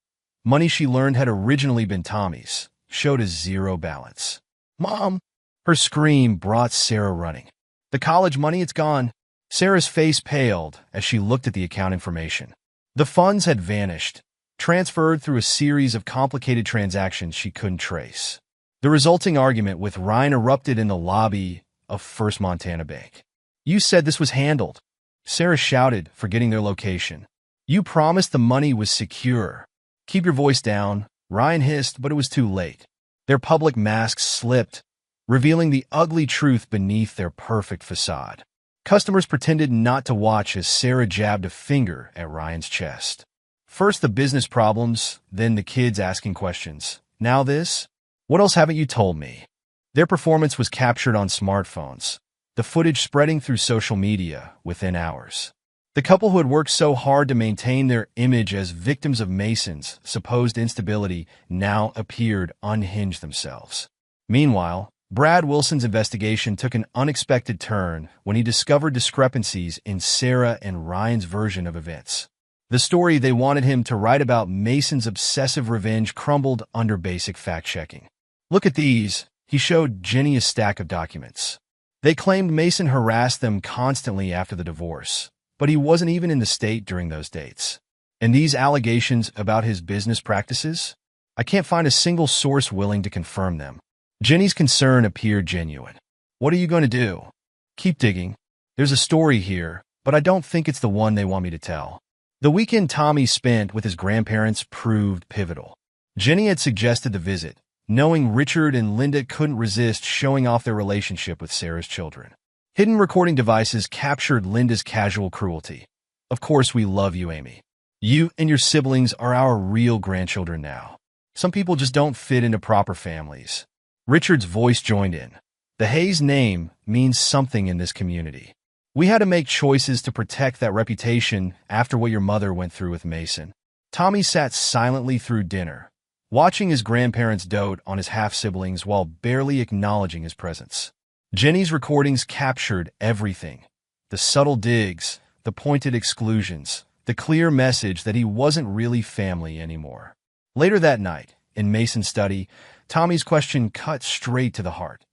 money she learned had originally been Tommy's, showed a zero balance. Mom! Her scream brought Sarah running. The college money, it's gone. Sarah's face paled as she looked at the account information. The funds had vanished, transferred through a series of complicated transactions she couldn't trace. The resulting argument with Ryan erupted in the lobby of First Montana Bank. You said this was handled, Sarah shouted, forgetting their location. You promised the money was secure. Keep your voice down, Ryan hissed, but it was too late. Their public masks slipped, revealing the ugly truth beneath their perfect facade. Customers pretended not to watch as Sarah jabbed a finger at Ryan's chest. First the business problems, then the kids asking questions. Now this? What else haven't you told me? Their performance was captured on smartphones, the footage spreading through social media within hours. The couple who had worked so hard to maintain their image as victims of Mason's supposed instability now appeared unhinged themselves. Meanwhile, Brad Wilson's investigation took an unexpected turn when he discovered discrepancies in Sarah and Ryan's version of events. The story they wanted him to write about Mason's obsessive revenge crumbled under basic fact-checking. Look at these, he showed Jenny a stack of documents. They claimed Mason harassed them constantly after the divorce, but he wasn't even in the state during those dates. And these allegations about his business practices? I can't find a single source willing to confirm them. Jenny's concern appeared genuine. What are you going to do? Keep digging. There's a story here, but I don't think it's the one they want me to tell. The weekend Tommy spent with his grandparents proved pivotal. Jenny had suggested the visit, knowing Richard and Linda couldn't resist showing off their relationship with Sarah's children. Hidden recording devices captured Linda's casual cruelty. "Of course we love you, Amy. You and your siblings are our real grandchildren now. Some people just don't fit into proper families." Richard's voice joined in. "The Hayes name means something in this community. We had to make choices to protect that reputation after what your mother went through with Mason." Tommy sat silently through dinner, watching his grandparents dote on his half-siblings while barely acknowledging his presence. Jenny's recordings captured everything. The subtle digs, the pointed exclusions, the clear message that he wasn't really family anymore. Later that night, in Mason's study, Tommy's question cut straight to the heart.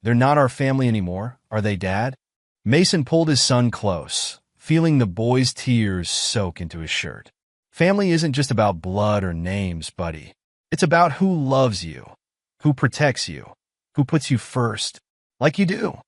"They're not our family anymore, are they, Dad?" Mason pulled his son close, feeling the boy's tears soak into his shirt. "Family isn't just about blood or names, buddy. It's about who loves you, who protects you, who puts you first, like you do."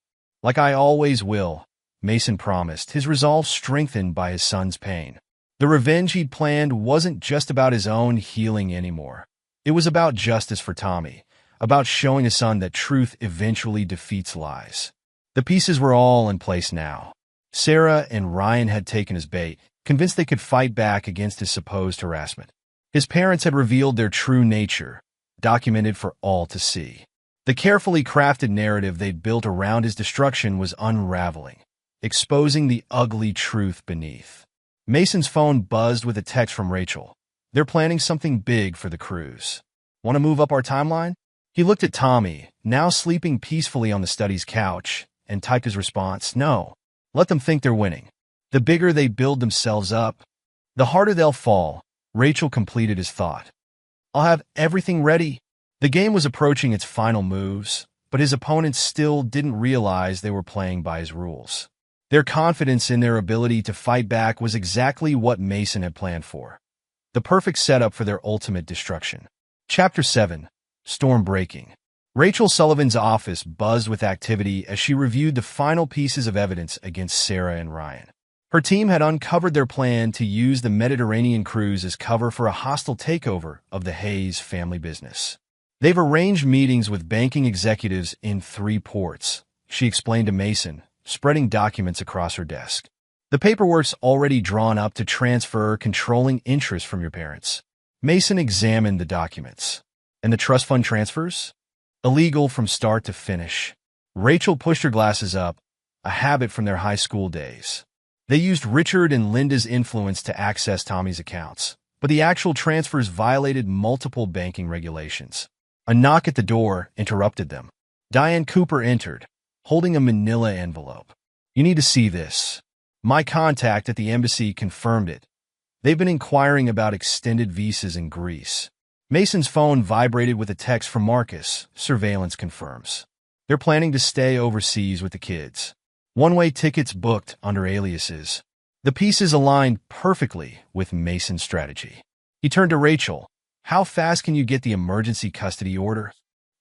"Like I always will," Mason promised, his resolve strengthened by his son's pain. The revenge he'd planned wasn't just about his own healing anymore. It was about justice for Tommy, about showing his son that truth eventually defeats lies. The pieces were all in place now. Sarah and Ryan had taken his bait, convinced they could fight back against his supposed harassment. His parents had revealed their true nature, documented for all to see. The carefully crafted narrative they'd built around his destruction was unraveling, exposing the ugly truth beneath. Mason's phone buzzed with a text from Rachel. "They're planning something big for the cruise. Want to move up our timeline?" He looked at Tommy, now sleeping peacefully on the study's couch, and typed his response, "No. Let them think they're winning. The bigger they build themselves up, the harder they'll fall." Rachel completed his thought. "I'll have everything ready." The game was approaching its final moves, but his opponents still didn't realize they were playing by his rules. Their confidence in their ability to fight back was exactly what Mason had planned for. The perfect setup for their ultimate destruction. Chapter 7. Storm Breaking. Rachel Sullivan's office buzzed with activity as she reviewed the final pieces of evidence against Sarah and Ryan. Her team had uncovered their plan to use the Mediterranean cruise as cover for a hostile takeover of the Hayes family business. "They've arranged meetings with banking executives in 3 ports," she explained to Mason, spreading documents across her desk. "The paperwork's already drawn up to transfer controlling interest from your parents." Mason examined the documents. "And the trust fund transfers? Illegal from start to finish." Rachel pushed her glasses up, a habit from their high school days. "They used Richard and Linda's influence to access Tommy's accounts, but the actual transfers violated multiple banking regulations." A knock at the door interrupted them. Diane Cooper entered, holding a manila envelope. "You need to see this." "My contact at the embassy confirmed it. They've been inquiring about extended visas in Greece." Mason's phone vibrated with a text from Marcus. "Surveillance confirms. They're planning to stay overseas with the kids. One-way tickets booked under aliases." The pieces aligned perfectly with Mason's strategy. He turned to Rachel. "How fast can you get the emergency custody order?"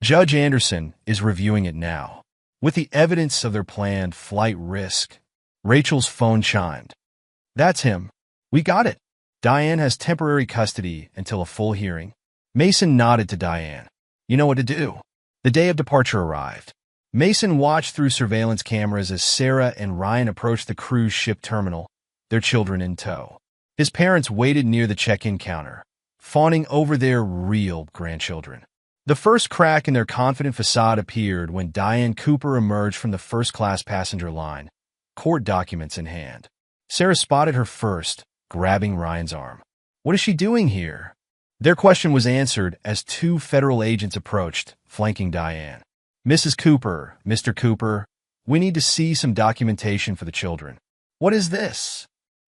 "Judge Anderson is reviewing it now. With the evidence of their planned flight risk." Rachel's phone chimed. "That's him. We got it. Diane has temporary custody until a full hearing." Mason nodded to Diane. "You know what to do." The day of departure arrived. Mason watched through surveillance cameras as Sarah and Ryan approached the cruise ship terminal, their children in tow. His parents waited near the check-in counter, fawning over their real grandchildren. The first crack in their confident facade appeared when Diane Cooper emerged from the first-class passenger line, court documents in hand. Sarah spotted her first, grabbing Ryan's arm. "What is she doing here?" Their question was answered as 2 federal agents approached, flanking Diane. "Mrs. Cooper, Mr. Cooper, we need to see some documentation for the children." "What is this?"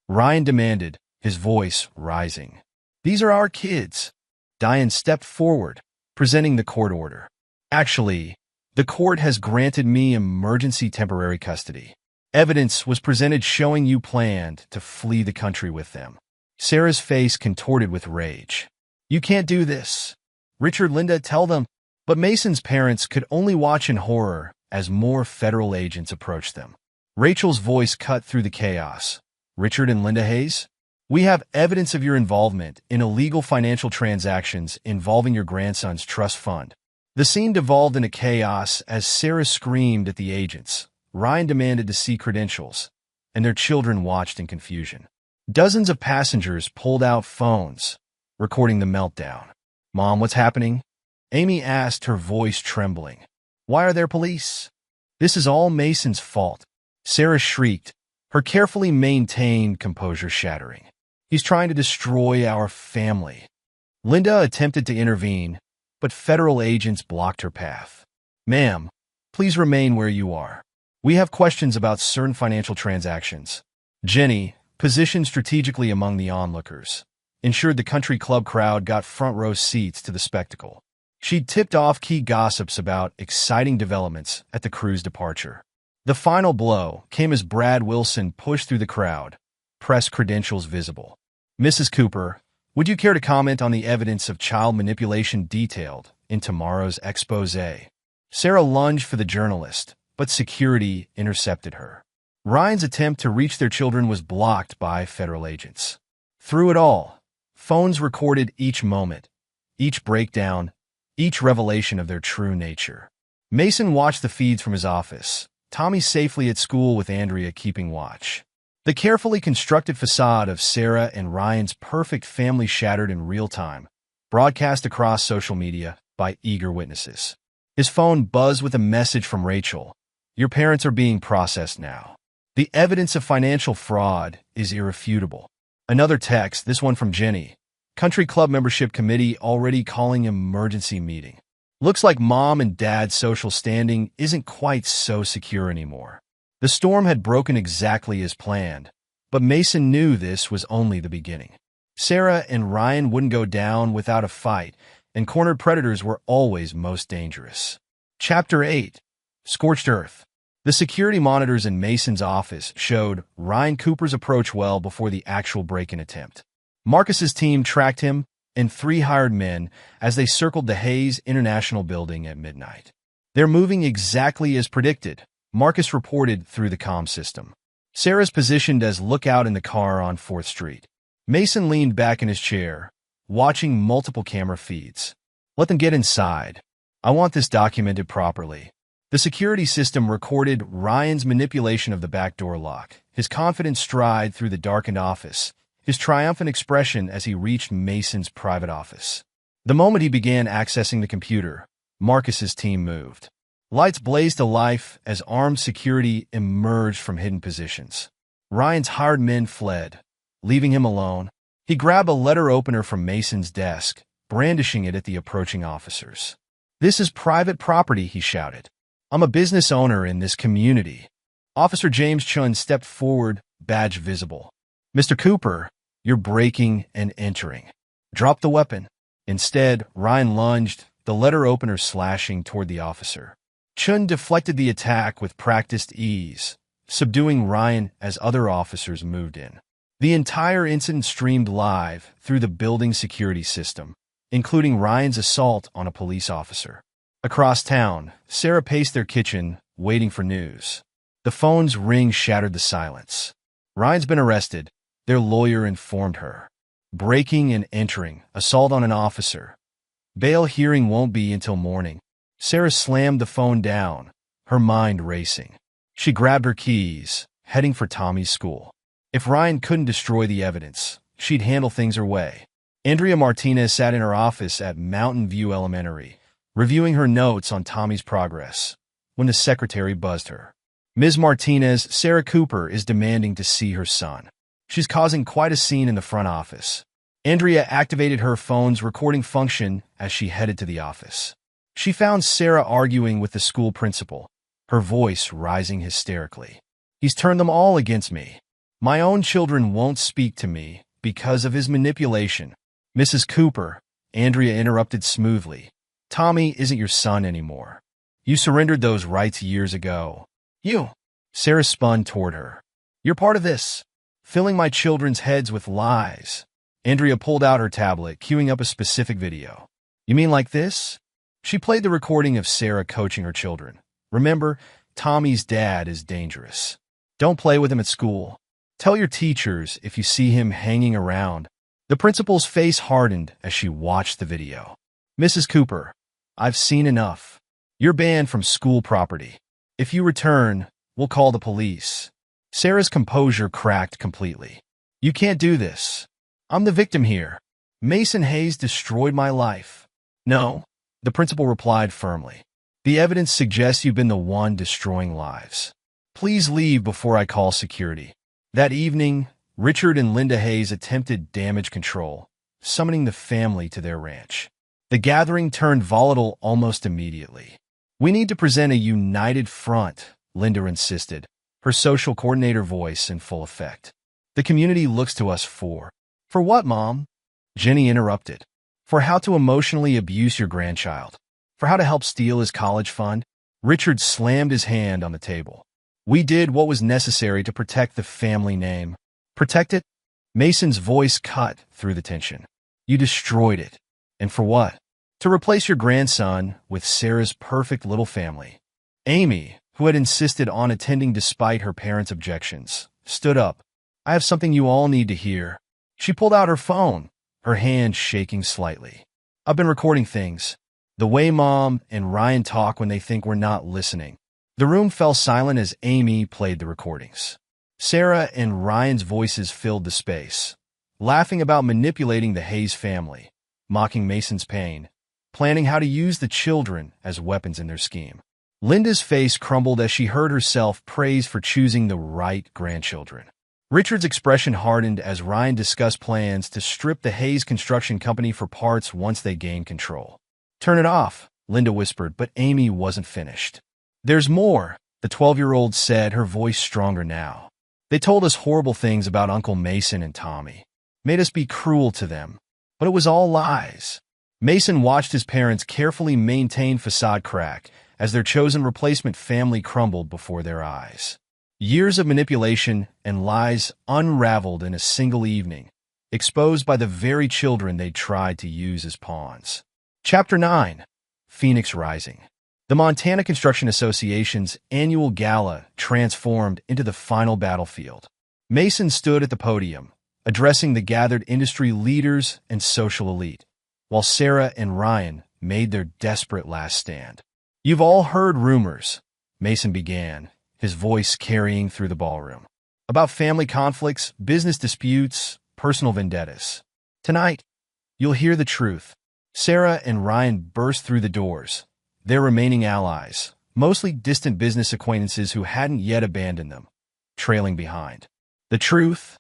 Ryan demanded, his voice rising. "These are our kids." Diane stepped forward, presenting the court order. "Actually, the court has granted me emergency temporary custody. Evidence was presented showing you planned to flee the country with them." Sarah's face contorted with rage. "You can't do this. Richard, Linda, tell them." But Mason's parents could only watch in horror as more federal agents approached them. Rachel's voice cut through the chaos. "Richard and Linda Hayes? We have evidence of your involvement in illegal financial transactions involving your grandson's trust fund. The scene devolved into chaos as Sarah screamed at the agents. Ryan demanded to see credentials, and their children watched in confusion. Dozens of passengers pulled out phones, recording the meltdown. "Mom, what's happening?" Amy asked, her voice trembling. "Why are there police?" "This is all Mason's fault," Sarah shrieked, her carefully maintained composure shattering. "He's trying to destroy our family." Linda attempted to intervene, but federal agents blocked her path. "Ma'am, please remain where you are. We have questions about certain financial transactions." Jenny, positioned strategically among the onlookers, ensured the country club crowd got front-row seats to the spectacle. She'd tipped off key gossips about exciting developments at the crew's departure. The final blow came as Brad Wilson pushed through the crowd, press credentials visible. "Mrs. Cooper, would you care to comment on the evidence of child manipulation detailed in tomorrow's exposé?" Sarah lunged for the journalist, but security intercepted her. Ryan's attempt to reach their children was blocked by federal agents. Through it all, phones recorded each moment, each breakdown, each revelation of their true nature. Mason watched the feeds from his office, Tommy safely at school with Andrea keeping watch. The carefully constructed facade of Sarah and Ryan's perfect family shattered in real time, broadcast across social media by eager witnesses. His phone buzzed with a message from Rachel. "Your parents are being processed now. The evidence of financial fraud is irrefutable." Another text, this one from Jenny. "Country club membership committee already calling emergency meeting. Looks like mom and dad's social standing isn't quite so secure anymore." The storm had broken exactly as planned, but Mason knew this was only the beginning. Sarah and Ryan wouldn't go down without a fight, and cornered predators were always most dangerous. Chapter 8. Scorched Earth. The security monitors in Mason's office showed Ryan Cooper's approach well before the actual break-in attempt. Marcus's team tracked him and 3 hired men as they circled the Hayes International Building at midnight. "They're moving exactly as predicted," Marcus reported through the comm system. Sarah's positioned as lookout in the car on 4th Street. Mason leaned back in his chair, watching multiple camera feeds. "Let them get inside. I want this documented properly." The security system recorded Ryan's manipulation of the backdoor lock, his confident stride through the darkened office, his triumphant expression as he reached Mason's private office. The moment he began accessing the computer, Marcus's team moved. Lights blazed to life as armed security emerged from hidden positions. Ryan's hired men fled, leaving him alone. He grabbed a letter opener from Mason's desk, brandishing it at the approaching officers. "This is private property," he shouted. "I'm a business owner in this community." Officer James Chun stepped forward, badge visible. "Mr. Cooper, you're breaking and entering. Drop the weapon." Instead, Ryan lunged, the letter opener slashing toward the officer. Chun deflected the attack with practiced ease, subduing Ryan as other officers moved in. The entire incident streamed live through the building's security system, including Ryan's assault on a police officer. Across town, Sarah paced their kitchen, waiting for news. The phone's ring shattered the silence. "Ryan's been arrested," their lawyer informed her. "Breaking and entering, assault on an officer. Bail hearing won't be until morning." Sarah slammed the phone down, her mind racing. She grabbed her keys, heading for Tommy's school. If Ryan couldn't destroy the evidence, she'd handle things her way. Andrea Martinez sat in her office at Mountain View Elementary, reviewing her notes on Tommy's progress, when the secretary buzzed her. "Ms. Martinez, Sarah Cooper is demanding to see her son. She's causing quite a scene in the front office." Andrea activated her phone's recording function as she headed to the office. She found Sarah arguing with the school principal, her voice rising hysterically. "He's turned them all against me. My own children won't speak to me because of his manipulation." "Mrs. Cooper," Andrea interrupted smoothly, "Tommy isn't your son anymore. You surrendered those rights years ago." "You?" Sarah spun toward her. "You're part of this, filling my children's heads with lies." Andrea pulled out her tablet, queuing up a specific video. "You mean like this?" She played the recording of Sarah coaching her children. "Remember, Tommy's dad is dangerous. Don't play with him at school." Tell your teachers if you see him hanging around. The principal's face hardened as she watched the video. Mrs. Cooper, I've seen enough. You're banned from school property. If you return, we'll call the police. Sarah's composure cracked completely. You can't do this. I'm the victim here. Mason Hayes destroyed my life. No, the principal replied firmly. The evidence suggests you've been the one destroying lives. Please leave before I call security. That evening, Richard and Linda Hayes attempted damage control, summoning the family to their ranch. The gathering turned volatile almost immediately. We need to present a united front, Linda insisted, her social coordinator voice in full effect. The community looks to us for what, Mom? Jenny interrupted. For how to emotionally abuse your grandchild. For how to help steal his college fund. Richard slammed his hand on the table. We did what was necessary to protect the family name. Protect it? Mason's voice cut through the tension. You destroyed it. And for what? To replace your grandson with Sarah's perfect little family. Amy, who had insisted on attending despite her parents' objections, stood up. I have something you all need to hear. She pulled out her phone, her hand shaking slightly. I've been recording things. The way Mom and Ryan talk when they think we're not listening. The room fell silent as Amy played the recordings. Sarah and Ryan's voices filled the space, laughing about manipulating the Hayes family, mocking Mason's pain, planning how to use the children as weapons in their scheme. Linda's face crumbled as she heard herself praised for choosing the right grandchildren. Richard's expression hardened as Ryan discussed plans to strip the Hayes Construction Company for parts once they gained control. Turn it off, Linda whispered, but Amy wasn't finished. There's more, the 12-year-old said, her voice stronger now. They told us horrible things about Uncle Mason and Tommy, made us be cruel to them, but it was all lies. Mason watched his parents carefully maintain facade crack as their chosen replacement family crumbled before their eyes. Years of manipulation and lies unraveled in a single evening, exposed by the very children they tried to use as pawns. Chapter 9. Phoenix Rising. The Montana Construction Association's annual gala transformed into the final battlefield. Mason stood at the podium, addressing the gathered industry leaders and social elite, while Sarah and Ryan made their desperate last stand. You've all heard rumors, Mason began, his voice carrying through the ballroom, about family conflicts, business disputes, personal vendettas. Tonight, you'll hear the truth. Sarah and Ryan burst through the doors, their remaining allies, mostly distant business acquaintances who hadn't yet abandoned them, trailing behind. The truth?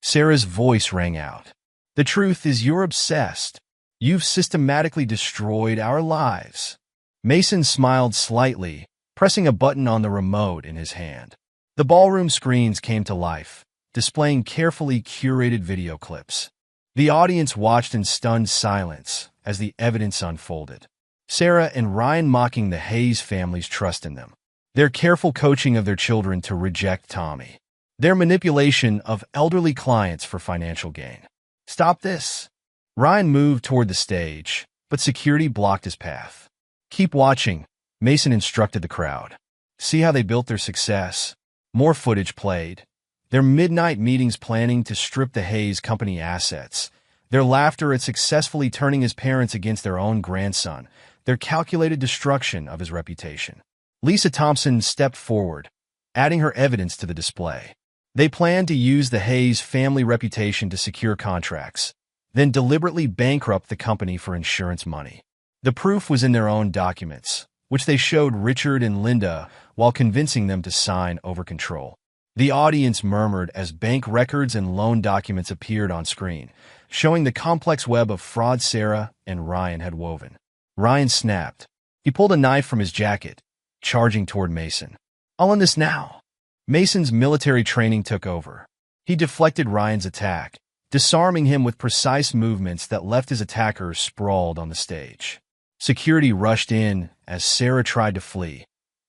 Sarah's voice rang out. The truth is you're obsessed. You've systematically destroyed our lives. Mason smiled slightly, pressing a button on the remote in his hand. The ballroom screens came to life, displaying carefully curated video clips. The audience watched in stunned silence as the evidence unfolded. Sarah and Ryan mocking the Hayes family's trust in them. Their careful coaching of their children to reject Tommy. Their manipulation of elderly clients for financial gain. Stop this. Ryan moved toward the stage, but security blocked his path. Keep watching, Mason instructed the crowd. See how they built their success. More footage played. Their midnight meetings planning to strip the Hayes Company assets. Their laughter at successfully turning his parents against their own grandson. Their calculated destruction of his reputation. Lisa Thompson stepped forward, adding her evidence to the display. They planned to use the Hayes family reputation to secure contracts, then deliberately bankrupt the company for insurance money. The proof was in their own documents, which they showed Richard and Linda while convincing them to sign over control. The audience murmured as bank records and loan documents appeared on screen, showing the complex web of fraud Sarah and Ryan had woven. Ryan snapped. He pulled a knife from his jacket, charging toward Mason. I'll end this now. Mason's military training took over. He deflected Ryan's attack, disarming him with precise movements that left his attacker sprawled on the stage. Security rushed in as Sarah tried to flee,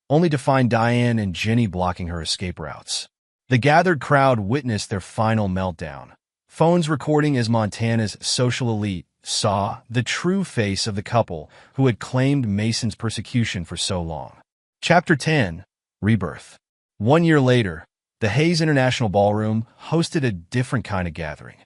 only to find Diane and Jenny blocking her escape routes. The gathered crowd witnessed their final meltdown, phones recording as Montana's social elite saw the true face of the couple who had claimed Mason's persecution for so long. Chapter 10. Rebirth. 1 year later, the Hayes International Ballroom hosted a different kind of gathering.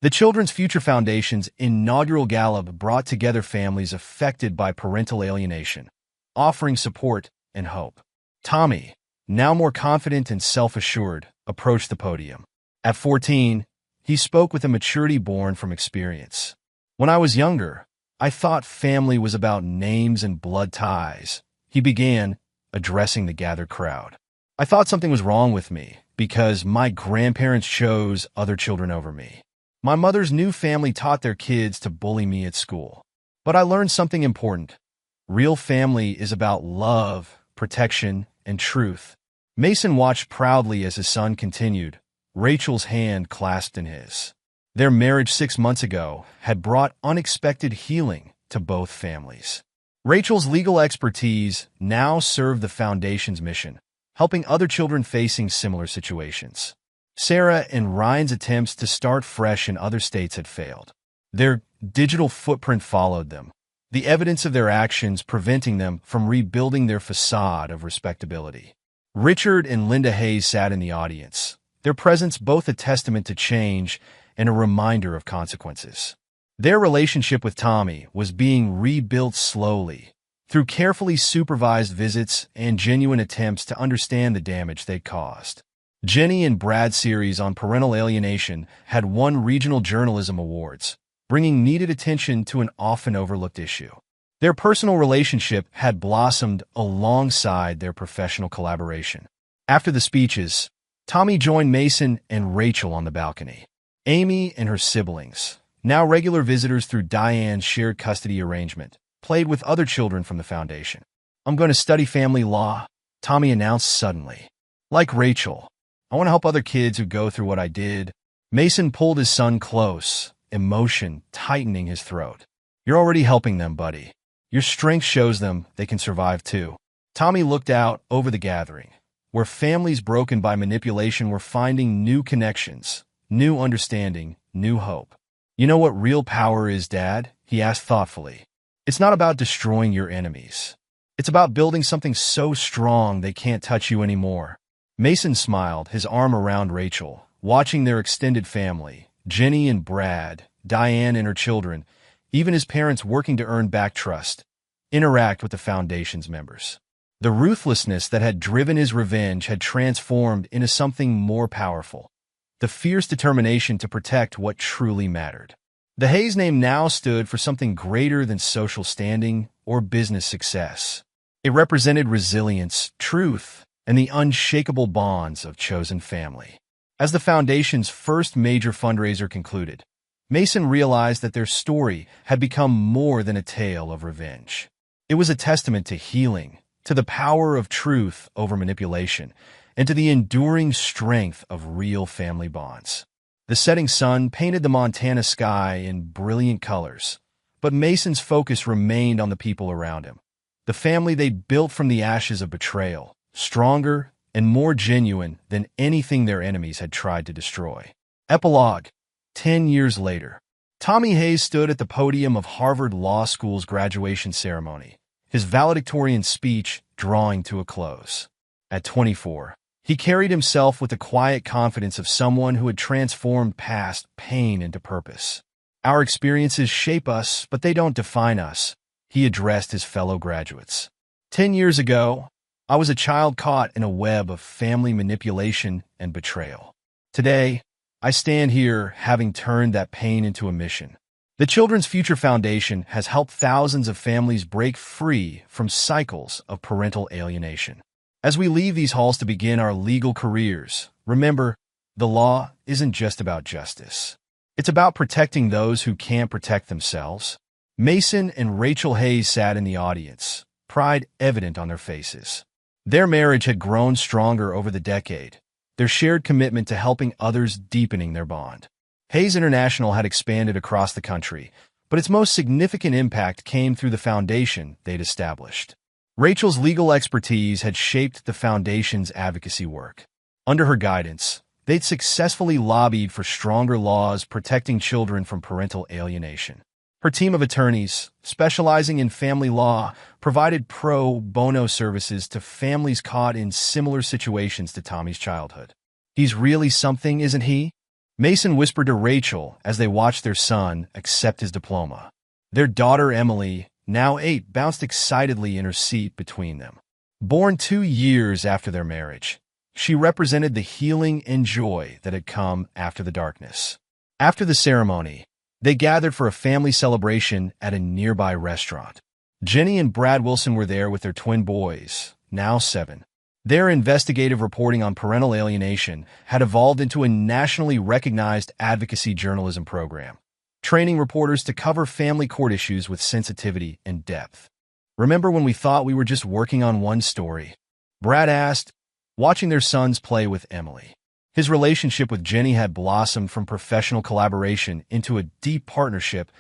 The Children's Future Foundation's inaugural gala brought together families affected by parental alienation, offering support and hope. Tommy, now more confident and self-assured, approached the podium. At 14, he spoke with a maturity born from experience. "When I was younger, I thought family was about names and blood ties," he began, addressing the gathered crowd. "I thought something was wrong with me because my grandparents chose other children over me. My mother's new family taught their kids to bully me at school. But I learned something important. Real family is about love, protection, and truth." Mason watched proudly as his son continued, Rachel's hand clasped in his. Their marriage 6 months ago had brought unexpected healing to both families. Rachel's legal expertise now served the Foundation's mission, helping other children facing similar situations. Sarah and Ryan's attempts to start fresh in other states had failed. Their digital footprint followed them, the evidence of their actions preventing them from rebuilding their facade of respectability. Richard and Linda Hayes sat in the audience, their presence both a testament to change and a reminder of consequences. Their relationship with Tommy was being rebuilt slowly, through carefully supervised visits and genuine attempts to understand the damage they'd caused. Jenny and Brad's series on parental alienation had won regional journalism awards, bringing needed attention to an often overlooked issue. Their personal relationship had blossomed alongside their professional collaboration. After the speeches, Tommy joined Mason and Rachel on the balcony. Amy and her siblings, now regular visitors through Diane's shared custody arrangement, played with other children from the Foundation. "I'm going to study family law," Tommy announced suddenly. "Like Rachel, I want to help other kids who go through what I did." Mason pulled his son close, emotion tightening his throat. "You're already helping them, buddy. Your strength shows them they can survive too." Tommy looked out over the gathering, where families broken by manipulation were finding new connections, new understanding, new hope. "You know what real power is, Dad?" he asked thoughtfully. "It's not about destroying your enemies. It's about building something so strong they can't touch you anymore." Mason smiled, his arm around Rachel, watching their extended family, Jenny and Brad, Diane and her children, even his parents working to earn back trust, interact with the Foundation's members. The ruthlessness that had driven his revenge had transformed into something more powerful, the fierce determination to protect what truly mattered. The Hayes name now stood for something greater than social standing or business success. It represented resilience, truth, and the unshakable bonds of chosen family. As the Foundation's first major fundraiser concluded, Mason realized that their story had become more than a tale of revenge. It was a testament to healing, to the power of truth over manipulation, and to the enduring strength of real family bonds. The setting sun painted the Montana sky in brilliant colors, but Mason's focus remained on the people around him, the family they'd built from the ashes of betrayal, stronger and more genuine than anything their enemies had tried to destroy. Epilogue. 10 years later, Tommy Hayes stood at the podium of Harvard Law School's graduation ceremony, his valedictorian speech drawing to a close. At 24, he carried himself with the quiet confidence of someone who had transformed past pain into purpose. "Our experiences shape us, but they don't define us," he addressed his fellow graduates. 10 years ago, I was a child caught in a web of family manipulation and betrayal. Today, I stand here having turned that pain into a mission. The Children's Future Foundation has helped thousands of families break free from cycles of parental alienation. As we leave these halls to begin our legal careers, remember, the law isn't just about justice. It's about protecting those who can't protect themselves. Mason and Rachel Hayes sat in the audience, pride evident on their faces. Their marriage had grown stronger over the decade, their shared commitment to helping others deepening their bond. Hayes International had expanded across the country, but its most significant impact came through the foundation they'd established. Rachel's legal expertise had shaped the Foundation's advocacy work. Under her guidance, they'd successfully lobbied for stronger laws protecting children from parental alienation. Her team of attorneys, specializing in family law, provided pro bono services to families caught in similar situations to Tommy's childhood. He's really something, isn't he? Mason whispered to Rachel as they watched their son accept his diploma. Their daughter Emily, now 8, bounced excitedly in her seat between them. Born 2 years after their marriage, she represented the healing and joy that had come after the darkness. After the ceremony, they gathered for a family celebration at a nearby restaurant. Jenny and Brad Wilson were there with their twin boys, now 7. Their investigative reporting on parental alienation had evolved into a nationally recognized advocacy journalism program, training reporters to cover family court issues with sensitivity and depth. "Remember when we thought we were just working on one story?" Brad asked, watching their sons play with Emily. His relationship with Jenny had blossomed from professional collaboration into a deep partnership,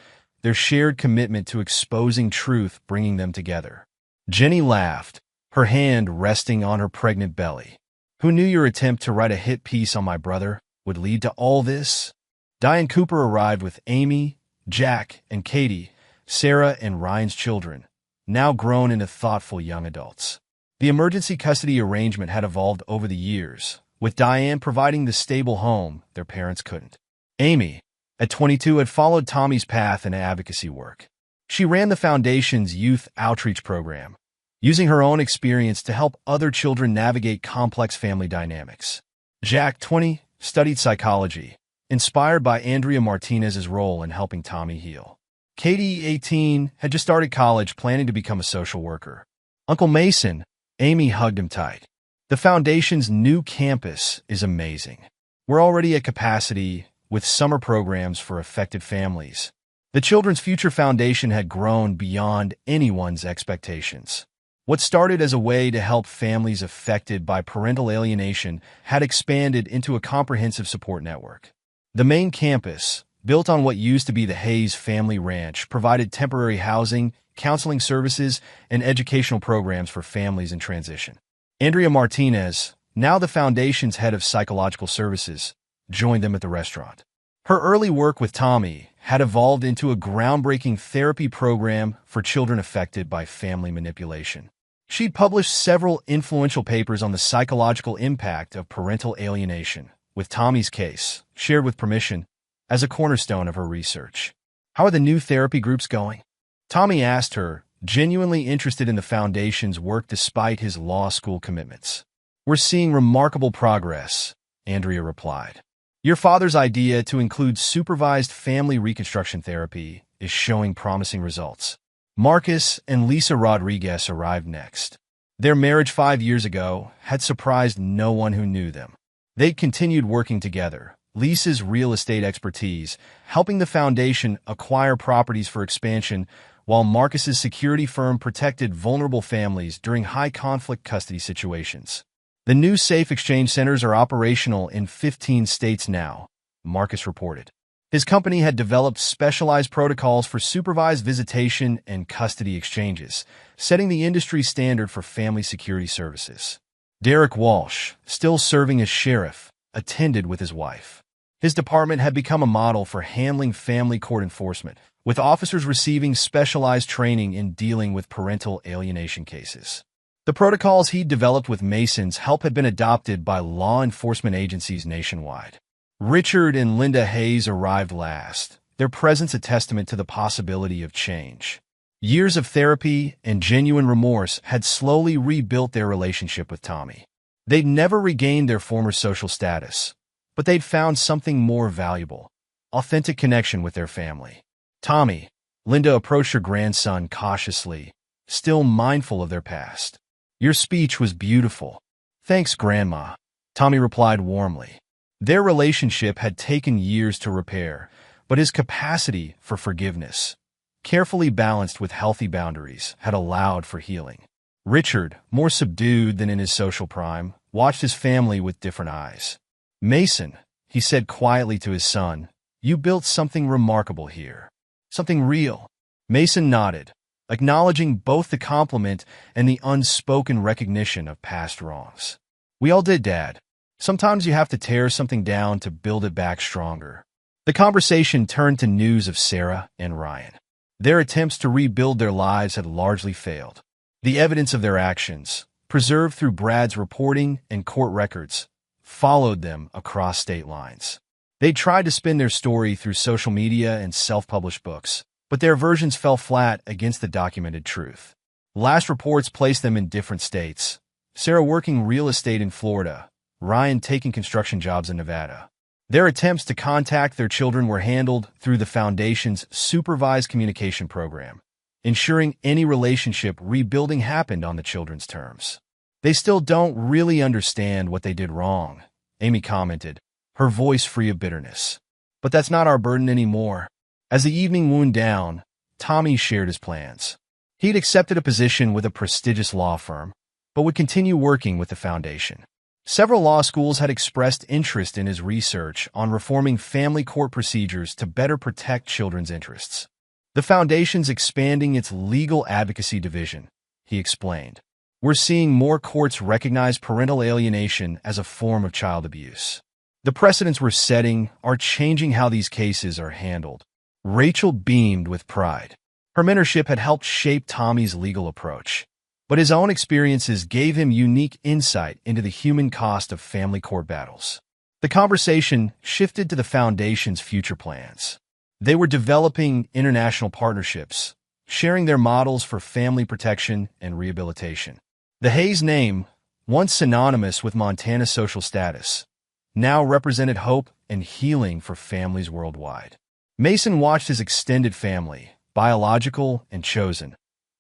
their shared commitment to exposing truth bringing them together. Jenny laughed, her hand resting on her pregnant belly. "Who knew your attempt to write a hit piece on my brother would lead to all this?" Diane Cooper arrived with Amy, Jack, and Katie, Sarah and Ryan's children, now grown into thoughtful young adults. The emergency custody arrangement had evolved over the years, with Diane providing the stable home their parents couldn't. Amy, at 22, had followed Tommy's path in advocacy work. She ran the Foundation's youth outreach program, using her own experience to help other children navigate complex family dynamics. Jack, 20, studied psychology, inspired by Andrea Martinez's role in helping Tommy heal. Katie, 18, had just started college planning to become a social worker. Uncle Mason, Amy hugged him tight. "The Foundation's new campus is amazing. We're already at capacity with summer programs for affected families." The Children's Future Foundation had grown beyond anyone's expectations. What started as a way to help families affected by parental alienation had expanded into a comprehensive support network. The main campus, built on what used to be the Hayes Family Ranch, provided temporary housing, counseling services, and educational programs for families in transition. Andrea Martinez, now the Foundation's head of psychological services, joined them at the restaurant. Her early work with Tommy had evolved into a groundbreaking therapy program for children affected by family manipulation. She'd published several influential papers on the psychological impact of parental alienation, with Tommy's case, shared with permission, as a cornerstone of her research. "How are the new therapy groups going?" Tommy asked her, genuinely interested in the Foundation's work despite his law school commitments. "We're seeing remarkable progress," Andrea replied. "Your father's idea to include supervised family reconstruction therapy is showing promising results." Marcus and Lisa Rodriguez arrived next. Their marriage 5 years ago had surprised no one who knew them. They'd continued working together, Lisa's real estate expertise helping the Foundation acquire properties for expansion, while Marcus's security firm protected vulnerable families during high-conflict custody situations. "The new safe exchange centers are operational in 15 states now," Marcus reported. His company had developed specialized protocols for supervised visitation and custody exchanges, setting the industry standard for family security services. Derek Walsh, still serving as sheriff, attended with his wife. His department had become a model for handling family court enforcement, with officers receiving specialized training in dealing with parental alienation cases. The protocols he'd developed with Mason's help had been adopted by law enforcement agencies nationwide. Richard and Linda Hayes arrived last, their presence a testament to the possibility of change. Years of therapy and genuine remorse had slowly rebuilt their relationship with Tommy. They'd never regained their former social status, but they'd found something more valuable: authentic connection with their family. "Tommy," Linda approached her grandson cautiously, still mindful of their past. "Your speech was beautiful." "Thanks, Grandma," Tommy replied warmly. Their relationship had taken years to repair, but his capacity for forgiveness, carefully balanced with healthy boundaries, had allowed for healing. Richard, more subdued than in his social prime, watched his family with different eyes. "Mason," he said quietly to his son, "you built something remarkable here. Something real." Mason nodded, acknowledging both the compliment and the unspoken recognition of past wrongs. "We all did, Dad. Sometimes you have to tear something down to build it back stronger." The conversation turned to news of Sarah and Ryan. Their attempts to rebuild their lives had largely failed. The evidence of their actions, preserved through Brad's reporting and court records, followed them across state lines. They tried to spin their story through social media and self-published books, but their versions fell flat against the documented truth. Last reports placed them in different states. Sarah working real estate in Florida, Ryan taking construction jobs in Nevada. Their attempts to contact their children were handled through the Foundation's supervised communication program, ensuring any relationship rebuilding happened on the children's terms. They still don't really understand what they did wrong, Amy commented, her voice free of bitterness. But that's not our burden anymore. As the evening wound down, Tommy shared his plans. He'd accepted a position with a prestigious law firm, but would continue working with the Foundation. Several law schools had expressed interest in his research on reforming family court procedures to better protect children's interests. The Foundation's expanding its legal advocacy division, he explained. We're seeing more courts recognize parental alienation as a form of child abuse. The precedents we're setting are changing how these cases are handled. Rachel beamed with pride. Her mentorship had helped shape Tommy's legal approach, but his own experiences gave him unique insight into the human cost of family court battles. The conversation shifted to the Foundation's future plans. They were developing international partnerships, sharing their models for family protection and rehabilitation. The Hayes name, once synonymous with Montana's social status, now represented hope and healing for families worldwide. Mason watched his extended family, biological and chosen,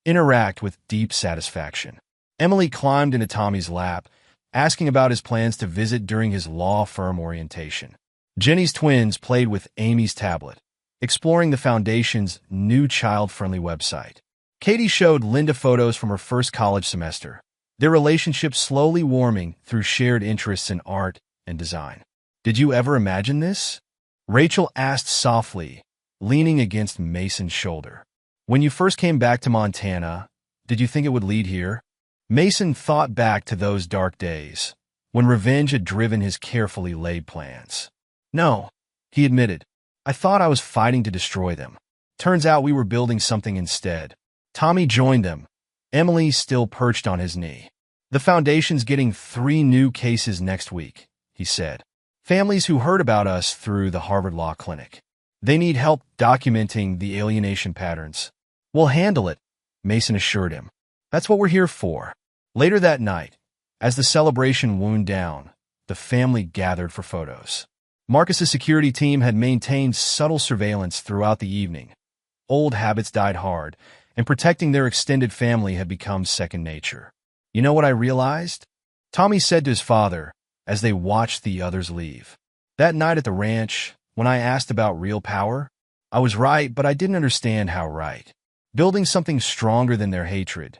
interact with deep satisfaction. Emily climbed into Tommy's lap, asking about his plans to visit during his law firm orientation. Jenny's twins played with Amy's tablet, exploring the Foundation's new child-friendly website. Katie showed Linda photos from her first college semester, their relationship slowly warming through shared interests in art and design. Did you ever imagine this? Rachel asked softly, leaning against Mason's shoulder. When you first came back to Montana, did you think it would lead here? Mason thought back to those dark days, when revenge had driven his carefully laid plans. No, he admitted. I thought I was fighting to destroy them. Turns out we were building something instead. Tommy joined them, Emily still perched on his knee. The Foundation's getting 3 new cases next week, he said. Families who heard about us through the Harvard Law Clinic. They need help documenting the alienation patterns. We'll handle it, Mason assured him. That's what we're here for. Later that night, as the celebration wound down, the family gathered for photos. Marcus's security team had maintained subtle surveillance throughout the evening. Old habits died hard, and protecting their extended family had become second nature. You know what I realized? Tommy said to his father as they watched the others leave. That night at the ranch, when I asked about real power, I was right, but I didn't understand how right. Building something stronger than their hatred.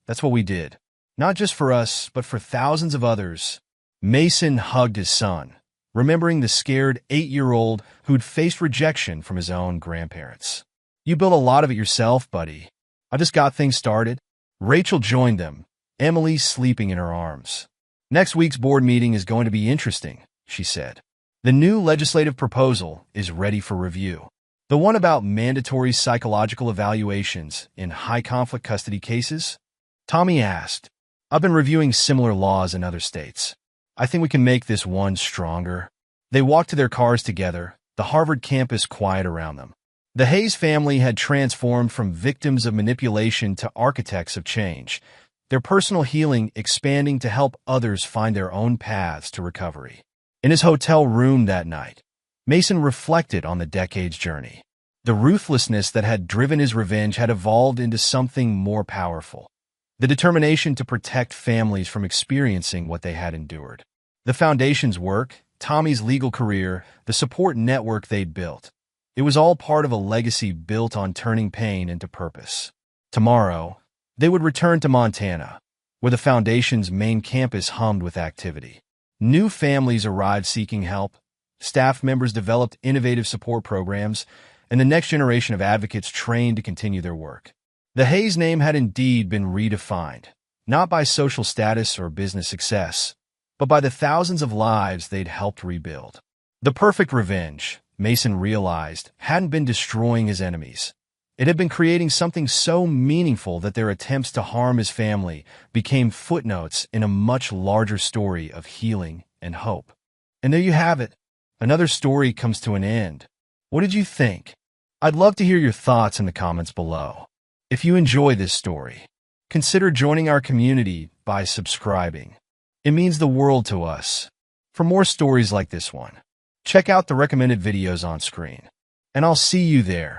That's what we did. Not just for us, but for thousands of others. Mason hugged his son, remembering the scared 8-year-old who'd faced rejection from his own grandparents. You built a lot of it yourself, buddy. I just got things started. Rachel joined them, Emily sleeping in her arms. Next week's board meeting is going to be interesting, she said. The new legislative proposal is ready for review. The one about mandatory psychological evaluations in high-conflict custody cases? Tommy asked. I've been reviewing similar laws in other states. I think we can make this one stronger. They walked to their cars together, the Harvard campus quiet around them. The Hayes family had transformed from victims of manipulation to architects of change, their personal healing expanding to help others find their own paths to recovery. In his hotel room that night, Mason reflected on the decade's journey. The ruthlessness that had driven his revenge had evolved into something more powerful. The determination to protect families from experiencing what they had endured. The Foundation's work, Tommy's legal career, the support network they'd built. It was all part of a legacy built on turning pain into purpose. Tomorrow, they would return to Montana, where the Foundation's main campus hummed with activity. New families arrived seeking help, staff members developed innovative support programs, and the next generation of advocates trained to continue their work. The Hayes name had indeed been redefined, not by social status or business success, but by the thousands of lives they'd helped rebuild. The perfect revenge, Mason realized, hadn't been destroying his enemies. It had been creating something so meaningful that their attempts to harm his family became footnotes in a much larger story of healing and hope. And there you have it. Another story comes to an end. What did you think? I'd love to hear your thoughts in the comments below. If you enjoy this story, consider joining our community by subscribing. It means the world to us. For more stories like this one, check out the recommended videos on screen. And I'll see you there.